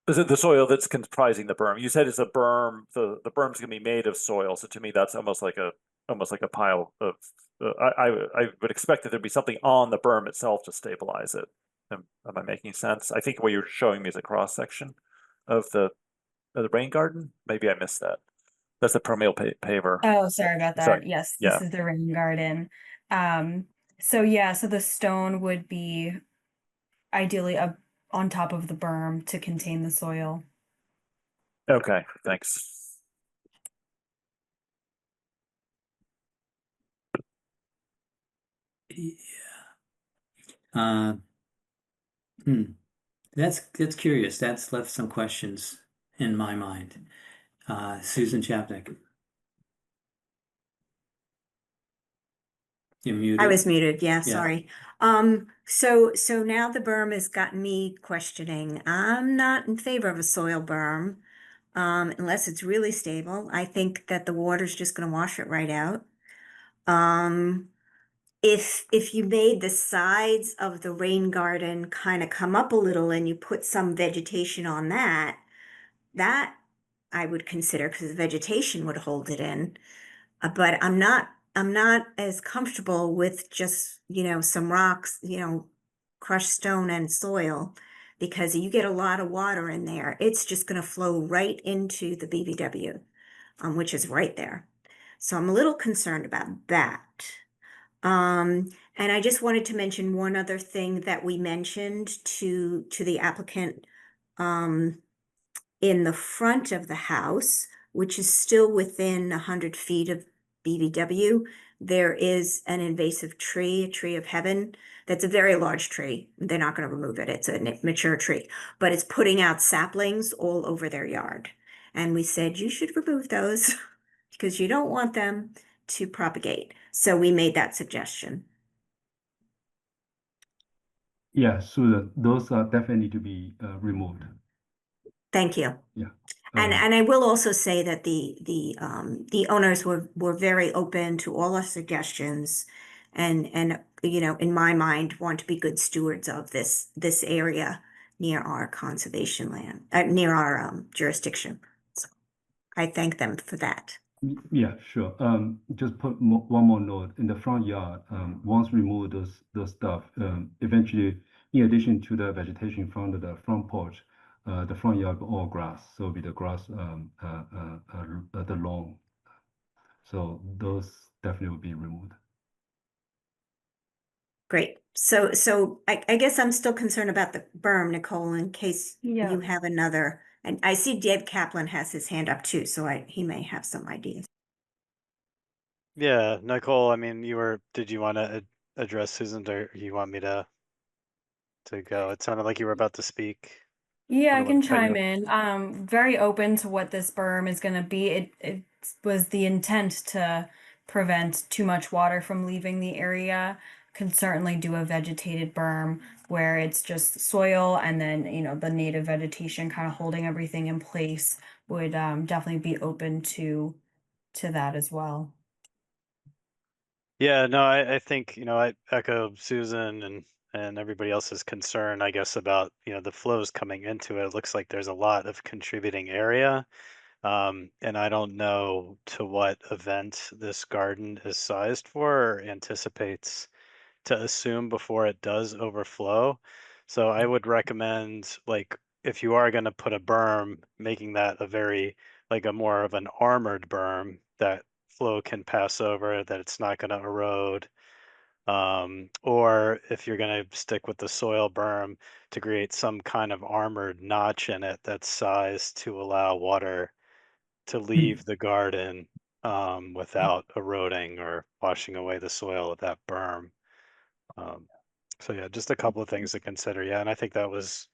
Is it the soil that's comprising the berm? You said it's a berm. The berm's going to be made of soil, so to me that's almost like a pile of. I would expect that there'd be something on the berm itself to stabilize it. Am I making sense? I think what you're showing me is a cross section of the rain garden. Maybe I missed that. That's the permeable paver. Oh, sorry about that. Sorry. Yes, Yeah. this is the rain garden. So the stone would be ideally up on top of the berm to contain the soil. Okay, thanks. Yeah. That's curious. That's left some questions in my mind. Susan Chapnick. You're muted. I was muted, yeah, Yeah. sorry. So now the berm has gotten me questioning. I'm not in favor of a soil berm, unless it's really stable. I think that the water's just gonna wash it right out. If you made the sides of the rain garden kind of come up a little and you put some vegetation on that I would consider, because the vegetation would hold it in. But I'm not as comfortable with just, some rocks, crushed stone and soil, because you get a lot of water in there. It's just going to flow right into the BVW, which is right there. So I'm a little concerned about that. And I just wanted to mention one other thing that we mentioned to the applicant, in the front of the house, which is still within 100 feet of BVW. There is an invasive tree, a tree of heaven. That's a very large tree. They're not going to remove it. It's a mature tree, but it's putting out saplings all over their yard. And we said, you should remove those because you don't want them to propagate. So we made that suggestion. Yeah, so those are definitely to be removed. Thank you. Yeah. And I will also say that the owners were very open to all our suggestions, and in my mind, want to be good stewards of this area near our conservation land, near our jurisdiction. So I thank them for that. Yeah, sure. Just put one more note in the front yard. Once remove those stuff, eventually, in addition to the vegetation from the front porch, the front yard all grass. So it'll be the grass, the lawn. So those definitely will be removed. Great. So I guess I'm still concerned about the berm, Nicole, in case you have another. And I see Dave Kaplan has his hand up too, so he may have some ideas. Yeah, Nicole, I mean, did you want to address Susan, or you want me to go? It sounded like you were about to speak. Yeah, I don't can wanna cut you chime off. in. Very open to what this berm is going to be. It was the intent to prevent too much water from leaving the area. Can certainly do a vegetated berm where it's just soil and then, the native vegetation kind of holding everything in place. Would definitely be open to that as well. Yeah, no, I think, I echo Susan and everybody else's concern, I guess, about, the flows coming into it. It looks like there's a lot of contributing area. And I don't know to what event this garden is sized for or anticipates to assume before it does overflow. So I would recommend, like, if you are going to put a berm, making that like a more of an armored berm that flow can pass over, that it's not going to erode. Or if you're going to stick with the soil berm, to create some kind of armored notch in it that's sized to allow water to leave the garden without eroding or washing away the soil of that berm. Um, so yeah, just a couple of things to consider. Yeah, and I think that was,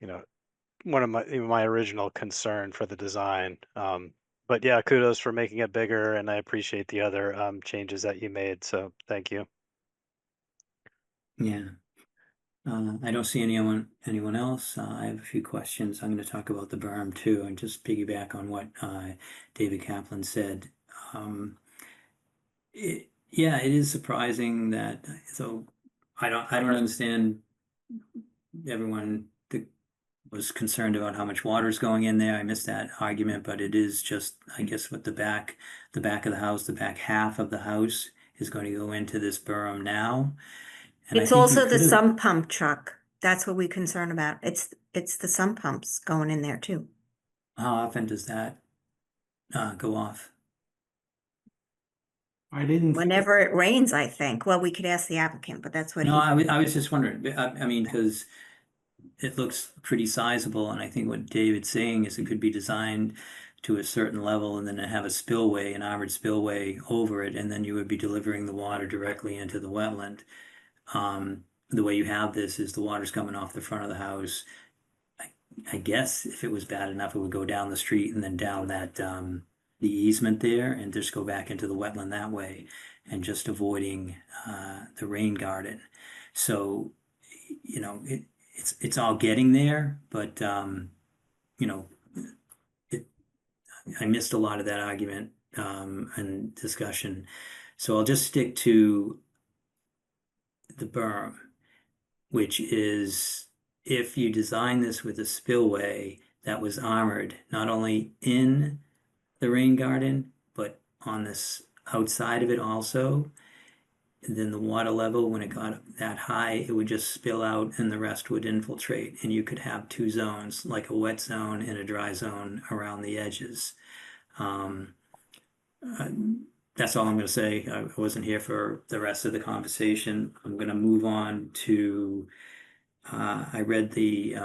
you know, one of my original concern for the design. But yeah, kudos for making it bigger, and I appreciate the other changes that you made. So thank you. Yeah. I don't see anyone else. I have a few questions. I'm going to talk about the berm too, and just piggyback on what David Kaplan said. Yeah, it is surprising that, so I don't understand everyone that was concerned about how much water is going in there. I missed that argument, but it is just, I guess, what the back of the house, the back half of the house is going to go into this berm now. And I It's think you also the could have, sump pump truck. That's what we're concerned about. It's the sump pumps going in there too. how often does that go off? I didn't. Whenever it rains, I think. Well, we could ask the applicant, but that's what No, he. I was just wondering. I mean, because it looks pretty sizable, and I think what David's saying is it could be designed to a certain level and then have a spillway, an armored spillway over it, and then you would be delivering the water directly into the wetland. The way you have this is the water's coming off the front of the house. I guess if it was bad enough, it would go down the street and then down that the easement there and just go back into the wetland that way, and just avoiding the rain garden. So, it's all getting there, but you know, I missed a lot of that argument and discussion. So I'll just stick to the berm, which is if you design this with a spillway that was armored, not only in the rain garden, but on this outside of it also, then the water level, when it got that high, it would just spill out and the rest would infiltrate. And you could have two zones, like a wet zone and a dry zone around the edges. Uh, that's all I'm going to say. I wasn't here for the rest of the conversation. I'm going to move on to, I read the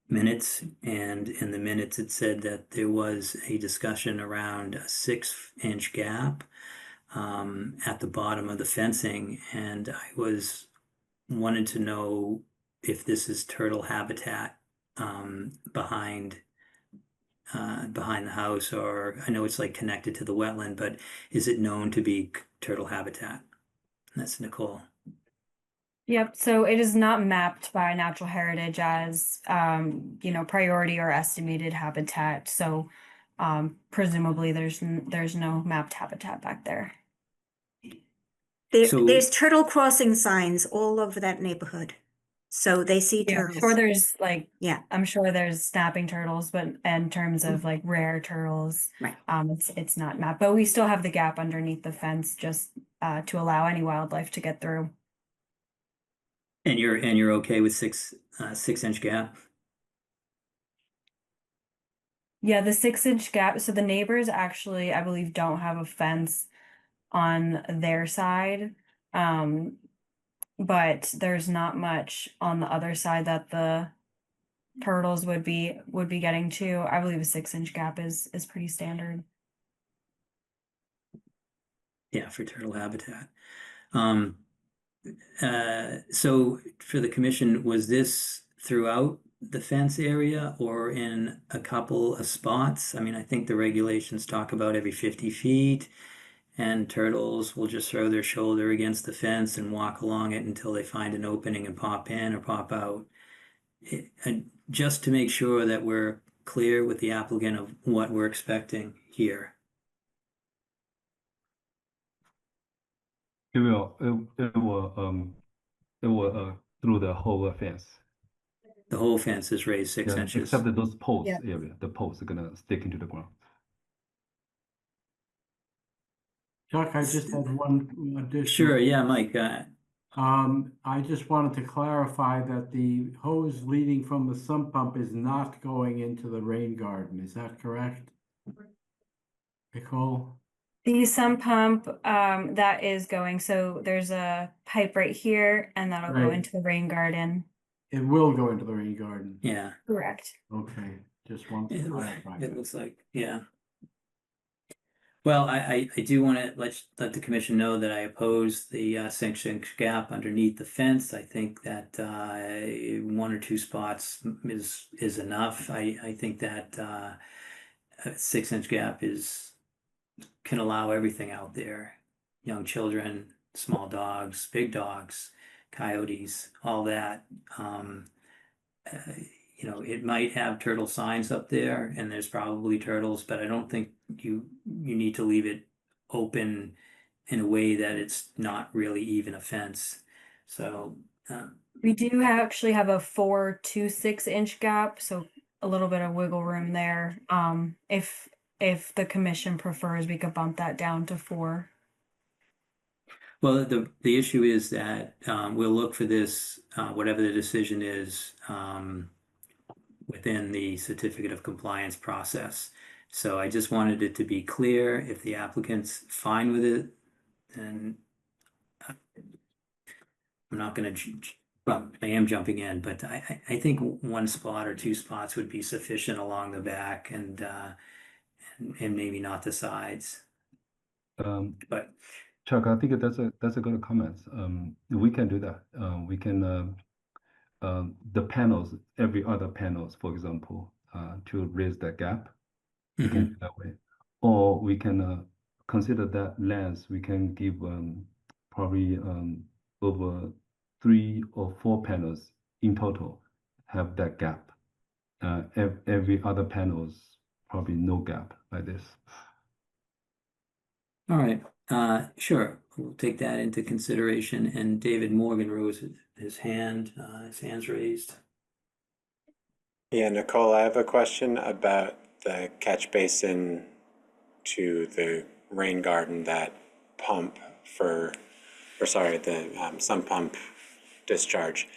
minutes, and in the minutes it said that there was a discussion around a 6-inch gap at the bottom of the fencing, and I wanted to know if this is turtle habitat behind the house, or I know it's like connected to the wetland, but is it known to be turtle habitat? That's Nicole. Yep, so it is not mapped by natural heritage as priority or estimated habitat. So presumably there's no mapped habitat back there. So- There's turtle crossing signs all over that neighborhood. So they see Yeah, I'm turtles. sure there's Yeah. I'm sure there's snapping turtles, but in terms of like rare turtles, Right. It's not mapped. But we still have the gap underneath the fence just to allow any wildlife to get through. And you're okay with 6-inch gap? Yeah, the 6-inch gap. So the neighbors actually, I believe, don't have a fence on their side. But there's not much on the other side that the turtles would be getting to. I believe a 6-inch gap is pretty standard. Yeah, for turtle habitat. So for the commission, was this throughout the fence area or in a couple of spots? I mean, I think the regulations talk about every 50 feet, and turtles will just throw their shoulder against the fence and walk along it until they find an opening and pop in or pop out. And just to make sure that we're clear with the applicant of what we're expecting here. It will, it will, through the whole fence. The whole fence is raised 6 Yeah, inches. except that those posts Yeah. area, the posts are gonna stick into the ground. Chuck, I just had one additional. Sure, yeah, Mike, I just wanted to clarify that the hose leading from the sump pump is not going into the rain garden. Is that correct? Nicole? The sump pump, that is going, so there's a pipe right here and that'll go Right. into the rain garden. It will go into the rain garden. yeah. Correct. Okay, just want to clarify It that. looks like, yeah. Well, I do want to let the commission know that I oppose the 6-inch gap underneath the fence. I think that 1 or 2 spots is enough. I think that a 6-inch gap can allow everything out there. Young children, small dogs, big dogs, coyotes, all that. Uh, you know, it might have turtle signs up there, and there's probably turtles, but I don't think you need to leave it open in a way that it's not really even a fence. So, We do actually have a 4 to 6-inch gap, so a little bit of wiggle room there. If the commission prefers, we could bump that down to 4. well, the issue is that we'll look for this, whatever the decision is, within the certificate of compliance process. So I just wanted it to be clear. If the applicant's fine with it, then I'm not going to, well, I am jumping in, but I think 1 spot or 2 spots would be sufficient along the back and maybe not the sides. But Chuck, I think that's a good comment. We can do that. We can the panels, every other panels, for example, to raise that gap. We can do that way, or we can consider that length. We can give probably over 3 or 4 panels in total have that gap. Every other panels probably no gap like this. all right, sure, we'll take that into consideration. And David Morgan rose his hand's raised. Yeah, Nicole, I have a question about the catch basin to the rain garden, that pump the sump pump discharge.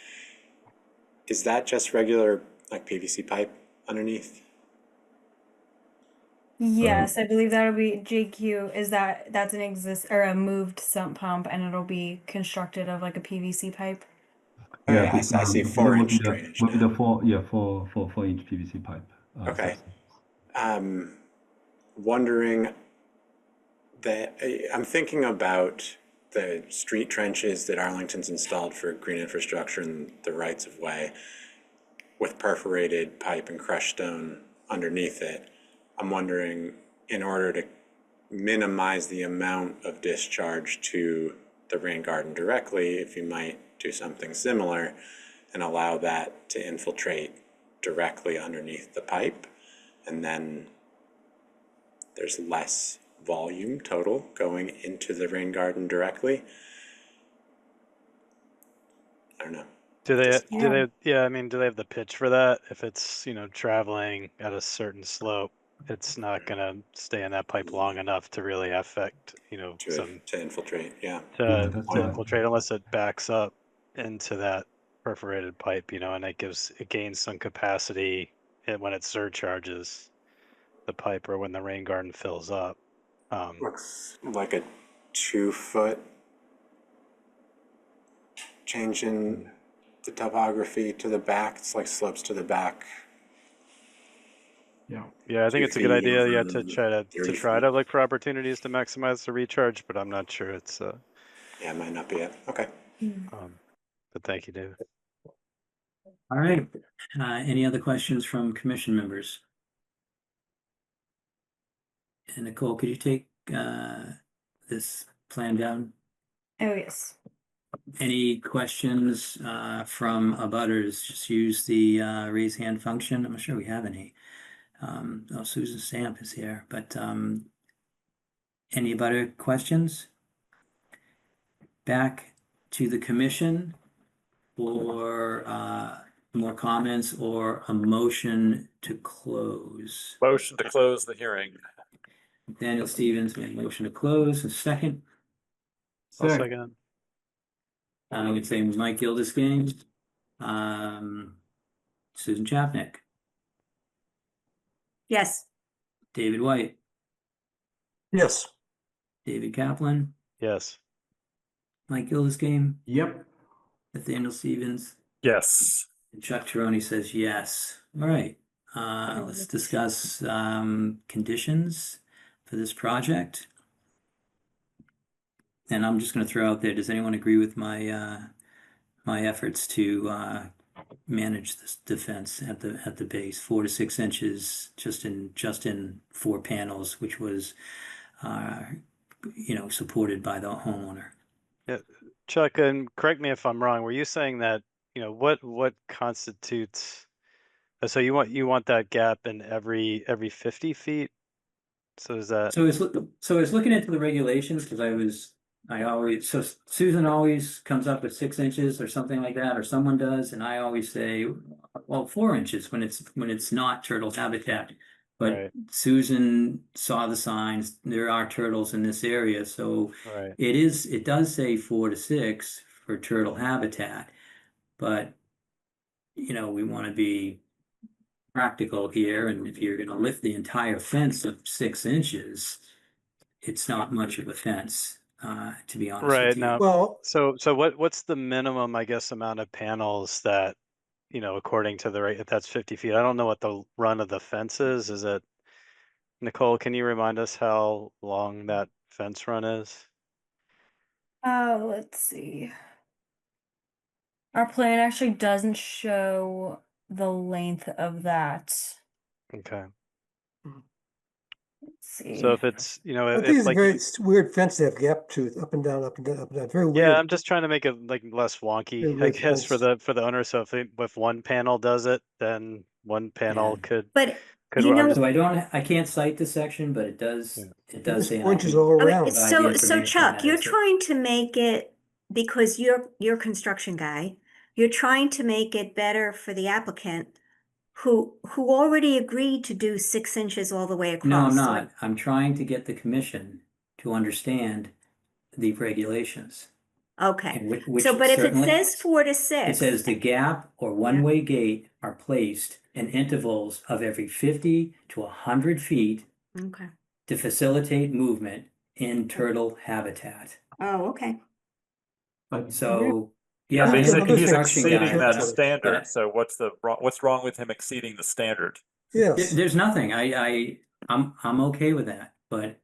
Is that just regular like PVC pipe underneath? Yes, I believe that'll be JQ. That's a moved sump pump, and it'll be constructed of like a PVC pipe. Okay, I see 4-inch drainage With now. the 4-inch PVC pipe. Okay. Wondering that I'm thinking about the street trenches that Arlington's installed for green infrastructure and the rights of way with perforated pipe and crushed stone underneath it. I'm wondering, in order to minimize the amount of discharge to the rain garden directly, if you might do something similar and allow that to infiltrate directly underneath the pipe, and then there's less volume total going into the rain garden directly. I don't know. Do they have the pitch for that? If it's, traveling at a certain slope, it's not gonna stay in that pipe long enough to really affect, To infiltrate, yeah. to infiltrate unless it backs up into that perforated pipe, and it gains some capacity when it surcharges the pipe or when the rain garden fills up. Looks like a 2-foot change in the topography to the back. It's like slopes to the back. Yeah, I think 2 it's a good feet idea. Yeah, over to try to look for opportunities to maximize the recharge, but I'm not sure it's. Yeah, it might not be it. Okay. But thank you, David. All right, any other questions from commission members? And Nicole, could you take this plan down? Oh, yes. Any questions from abutters? Just use the raise hand function. I'm not sure we have any. Oh, Susan Stamp is here, but any abutter questions? back to the commission for more comments or a motion to close. Motion to close the hearing. Daniel Stevens made a motion to close. A second. I'll Second. second. I would say Mike Gildersgang. Susan Chapnick. Yes. David White. Yes. David Kaplan. Yes. Mike Gildersgang. Yep. Nathaniel Stevens. Yes. And Chuck Chironi says yes. All right. Let's discuss conditions for this project. And I'm just going to throw out there, does anyone agree with my my efforts to manage this defense at the base, 4 to 6 inches, just in 4 panels, which was supported by the homeowner. Yeah, Chuck, and correct me if I'm wrong. Were you saying that, what constitutes? So you want that gap in every 50 feet? So is that? So I was looking into the regulations because Susan always comes up with 6 inches or something like that, or someone does, and I always say, well, 4 inches when it's not turtle habitat. But Right. Susan saw the signs. There are turtles in this area, so Right. it does say 4 to 6 for turtle habitat, but we want to be practical here, and if you're going to lift the entire fence of 6 inches, it's not much of a fence, to be honest Right with you. now, Well, so what's the minimum, I guess, amount of panels that, according to the rate, if that's 50 feet? I don't know what the run of the fence is. Is it, Nicole, can you remind us how long that fence run is? Let's see. Our plan actually doesn't show the length of that. Okay. Let's see. So if it's, I think if it's a like, very weird fence to have gap tooth up and down, up and down, up and down. Very yeah, weird. I'm just trying to make it like less wonky, Very I weird guess, for fence. the owner. So if one panel does it, then one panel Yeah. But could, you I'm know, just, So I can't cite the section, but it does Yeah. it does It's say, and 4 I inches can all okay, around. provide the so information Chuck, that you're it's- trying to make it, because you're a construction guy, you're trying to make it better for the applicant who already agreed to do 6 inches all the way across. No, I'm So not. I'm trying to get the commission to understand the regulations. Okay, And which so but if it certainly- says 4 to It 6, says the gap or one-way gate are placed in intervals of every 50 to 100 feet okay, to facilitate movement in turtle habitat. oh, okay. But So, Yeah, yeah, but I am a others he's construction guy, exceeding that but standard. So what's wrong with him exceeding the standard? Yes. there's nothing. I'm okay with that, but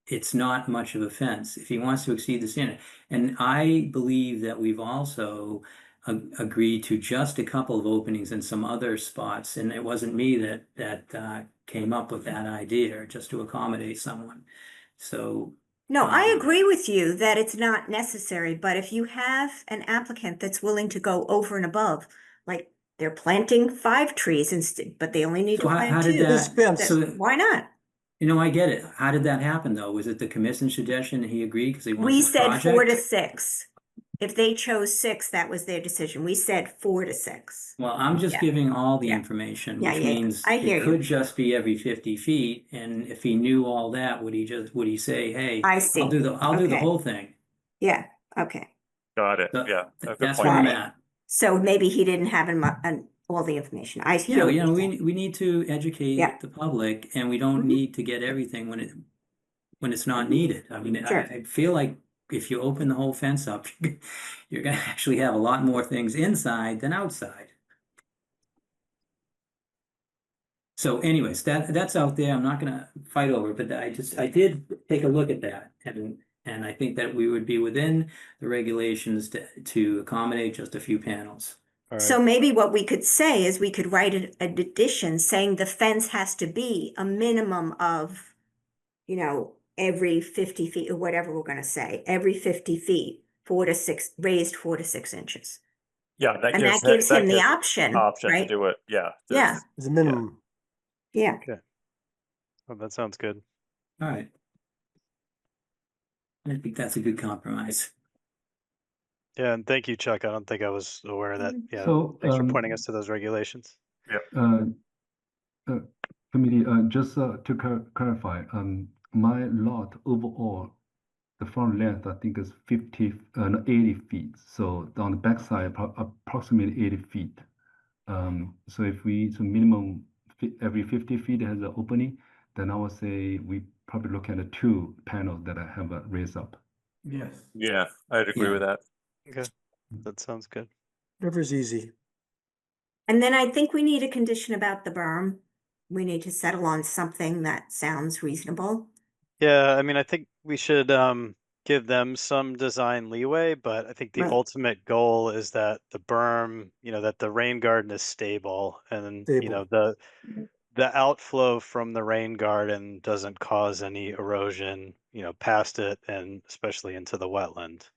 it's not much of a fence if he wants to exceed the standard. And I believe that we've also agreed to just a couple of openings in some other spots, and it wasn't me that came up with that idea, just to accommodate someone. So No, I agree with you that it's not necessary, but if you have an applicant that's willing to go over and above, like they're planting 5 trees instead, but they only need So to how plant did 2. This that? fence, So Why not? I get it. How did that happen though? Was it the commission's suggestion and he agreed because he We wants a said 4 to project? 6. If they chose 6, that was their decision. We said 4 to 6. Well, I'm just Yeah. giving all the Yeah. information, Yeah, which yeah, yeah. means I hear it you. could just be every 50 feet. And if he knew all that, would he say, hey, I see. I'll do the Okay. whole thing? Yeah, okay. Got it. So Yeah. Good that's point. where I'm Right. at. So maybe he didn't have all the information. I hear what Yeah, you're saying. we need to educate Yeah. the public, and we don't Mhm. need to get everything when it's not needed. I mean, Sure. I feel like if you open the whole fence up, you're gonna actually have a lot more things inside than outside. So anyways, that's out there. I'm not gonna fight over it, but I did take a look at that, and I think that we would be within the regulations to accommodate just a few panels. all So right. maybe what we could say is we could write an addition saying the fence has to be a minimum of, every 50 feet or whatever we're gonna say, every 50 feet, 4 to 6, raised 4 to 6 inches. Yeah, that And gives that gives him the gives option, option to right? do it. Yeah. Yeah, is a minimum. yeah. Oh, that sounds good. All right. I think that's a good compromise. Yeah, and thank you, Chuck. I don't think I was aware of that. Mhm. Yeah, So, thanks for pointing us to those regulations. uh, committee, just to clarify, my lot overall, the front length, I think is 50, no, 80 feet. So on the back side, approximately 80 feet. So if we, so minimum every 50 feet has an opening, then I would say we probably look at the 2 panels that I have raised up. Yes. Yeah, I'd agree Yeah. with that. Okay, that sounds good. Whatever's easy. And then I think we need a condition about the berm. We need to settle on something that sounds reasonable. Yeah, I mean, I think we should give them some design leeway, but I think the Right. ultimate goal is that the berm, that the rain garden is stable, and Stable. the outflow from the rain garden doesn't cause any erosion, past it and especially into the wetland.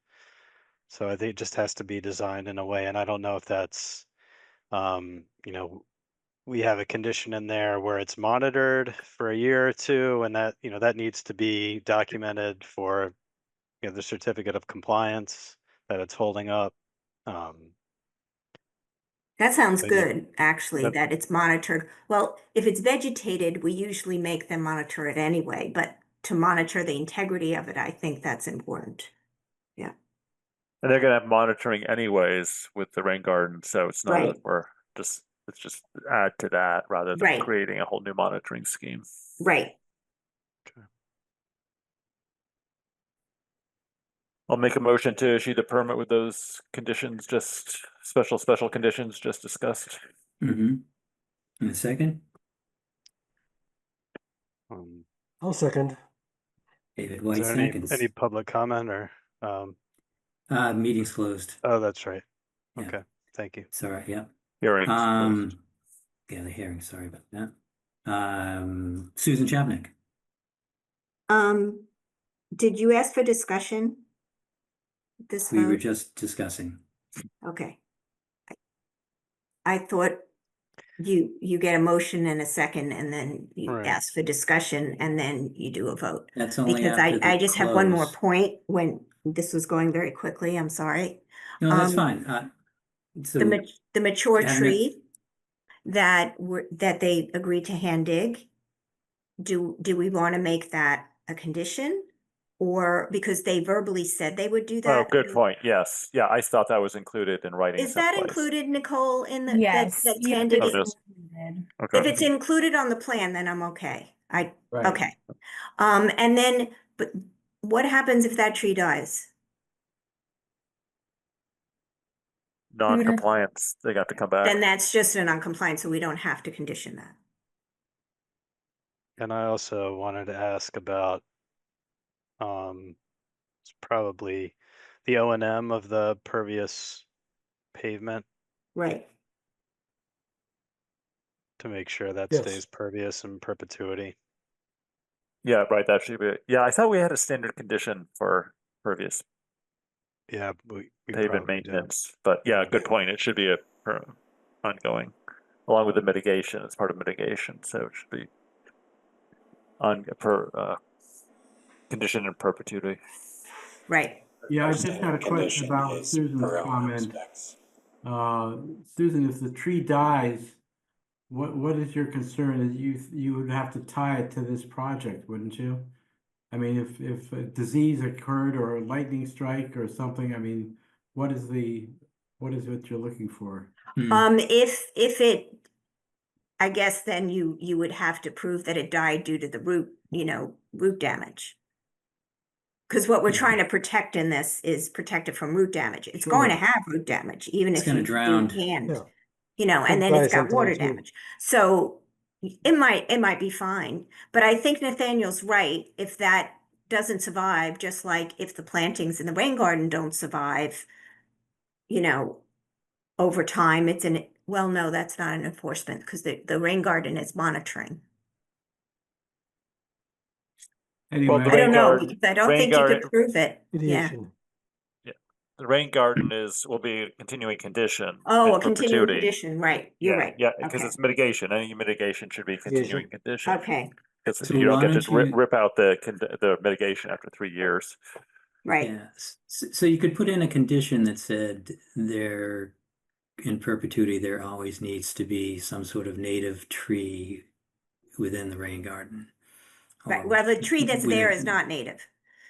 So I think it just has to be designed in a way, and I don't know if that's, um, you know, we have a condition in there where it's monitored for a year or two, and that needs to be documented for, the certificate of compliance that it's holding up. Um, That sounds but yeah, good, actually, that, that it's monitored. Well, if it's vegetated, we usually make them monitor it anyway, but to monitor the integrity of it, I think that's important. Yeah. And they're gonna have monitoring anyways with the rain garden, so it's not Right. that it's just add to that rather than Right. creating a whole new monitoring scheme. Right. I'll make a motion to issue the permit with those conditions, just special conditions just discussed. Mm-hmm. And a second, um, I'll second. David is White there any seconds. public comment or? Meeting's closed. Oh, that's right. Yeah. Okay, thank you. Sorry, yeah. Hearing's closed. Yeah, the hearing, sorry about that. Susan Chapnick. Did you ask for discussion? This We were vote? just discussing. Okay. I thought you get a motion and a second, and then you Right. ask for discussion, and then you do a vote. That's only Because after the I just have one more close. point when this was going very quickly, I'm sorry. No, that's Um, fine. So The mature Chapnick- tree that they agreed to hand dig, do we want to make that a condition? Or because they verbally said they would do Oh, that? good point. Yes. Yeah, I thought that was included in writing Is that someplace. included, Nicole, in the, Yes, that's yep, hand digging? it's Oh, just- included. Okay. If it's included on the plan, then I'm okay. Right. Okay. And then, but what happens if that tree dies? Non-compliance, they got to come back. Then that's just a non-compliance, so we don't have to condition that. And I also wanted to ask about, it's probably the O&M of the pervious pavement Right. to make sure that Yes. stays pervious in perpetuity. Yeah, right, that should be, yeah, I thought we had a standard condition for pervious Yeah, we pavement probably do. maintenance, but yeah, good point. It should be ongoing, along with the mitigation. It's part of mitigation, so it should be condition in perpetuity. Right. Yeah, I Our just had a standard question condition about is Susan's per O&M comment. specs. Susan, if the tree dies, what is your concern? Is you would have to tie it to this project, wouldn't you? I mean, if a disease occurred or a lightning strike or something, I mean, what is what you're looking for? If it, I guess then you would have to prove that it died due to the root damage. Because what we're trying to protect in this is protect it from root damage. It's going to Sure. have root damage, even It's if gonna you drown. do hand, Yeah. and then die it's got water sometime, too. damage. So it might be fine. But I think Nathaniel's right. If that doesn't survive, just like if the plantings in the rain garden don't survive, over time, well, no, that's not an enforcement because the rain garden is monitoring. Anyway, Well, the I don't rain know, garden, because I don't rain think you could garden, prove it. Yeah. Mediation. the rain garden will be a continuing condition Oh, in a continuing perpetuity. condition, right. You're right. Yeah, because Okay. it's mitigation. Any mitigation should be a continuing condition. Okay. Because So you don't why get to don't you- rip out the mitigation after 3 years. Right, Yeah, so you could put in a condition that said there, in perpetuity, there always needs to be some sort of native tree within the rain garden. right. or Well, the tree that's there within- is not native.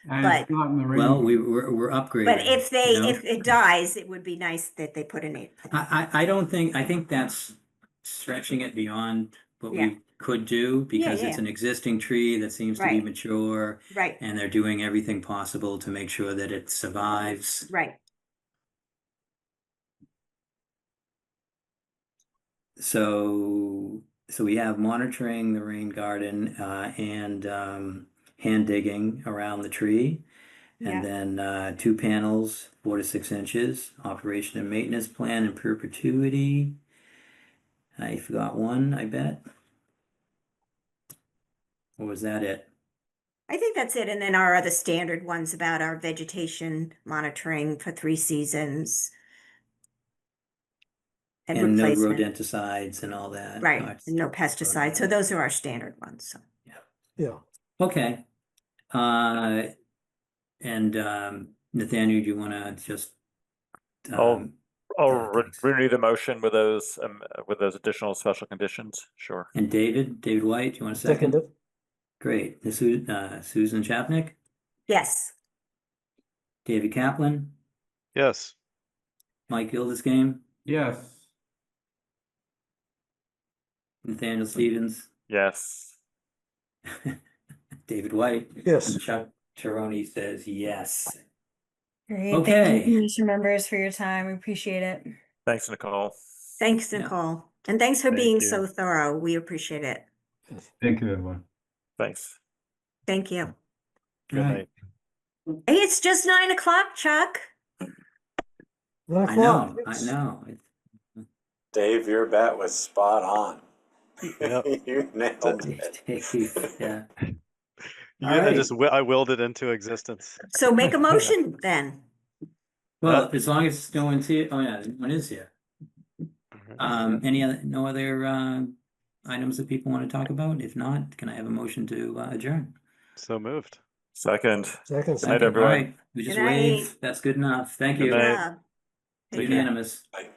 And But- it's not in the Well, rain. we're upgrading. But if they, you know? if it dies, it would be nice that they put a native. I don't think, I think that's stretching it beyond what Yeah. we could do because Yeah, it's yeah. an existing tree that seems to be Right. mature Right, and they're doing everything possible to make sure that it survives. right. So we have monitoring the rain garden and hand digging around the tree. And Yeah. then 2 panels, 4 to 6 inches, operation and maintenance plan in perpetuity. I forgot one, I bet. Or was that it? I think that's it. And then our other standard ones about our vegetation monitoring for 3 seasons. And And no replacement, rodenticides and all that. right, and no pesticides. So those are our standard ones, so. Yeah. Okay. And Nathaniel, do you want to just? I'll thanks. renew the motion with those additional special conditions. Sure. And David White, do you want a Second second? it. Great. Susan Chapnick, Yes, David Kaplan, Yes. Mike Gildersgame, Yes. Nathaniel Stevens, Yes. David White. Yes. And Chuck Chironi says yes. Great. Okay. Thank you, commission members, for your time. We appreciate it. Thanks, Nicole. thanks, Yeah. Nicole. And thanks for Thank being you. so thorough. We appreciate it. Thank you, everyone. Thanks. Thank you. Good Right. night. Hey, it's just 9 o'clock, Chuck. 9 I o'clock. know. Dave, your bet was spot on. Yep. You nailed it. Dave, yeah. Yeah, Alright. I willed it into existence. So make a motion then. Well, as long as no one's here, oh yeah, one is here. Mhm. No other items that people want to talk about? If not, can I have a motion to adjourn? So moved. Second. Second. Good night, Second, everyone. all right. We just Good wave. night. That's good enough. Thank Good you. Good night. job. Take care. Unanimous. Bye.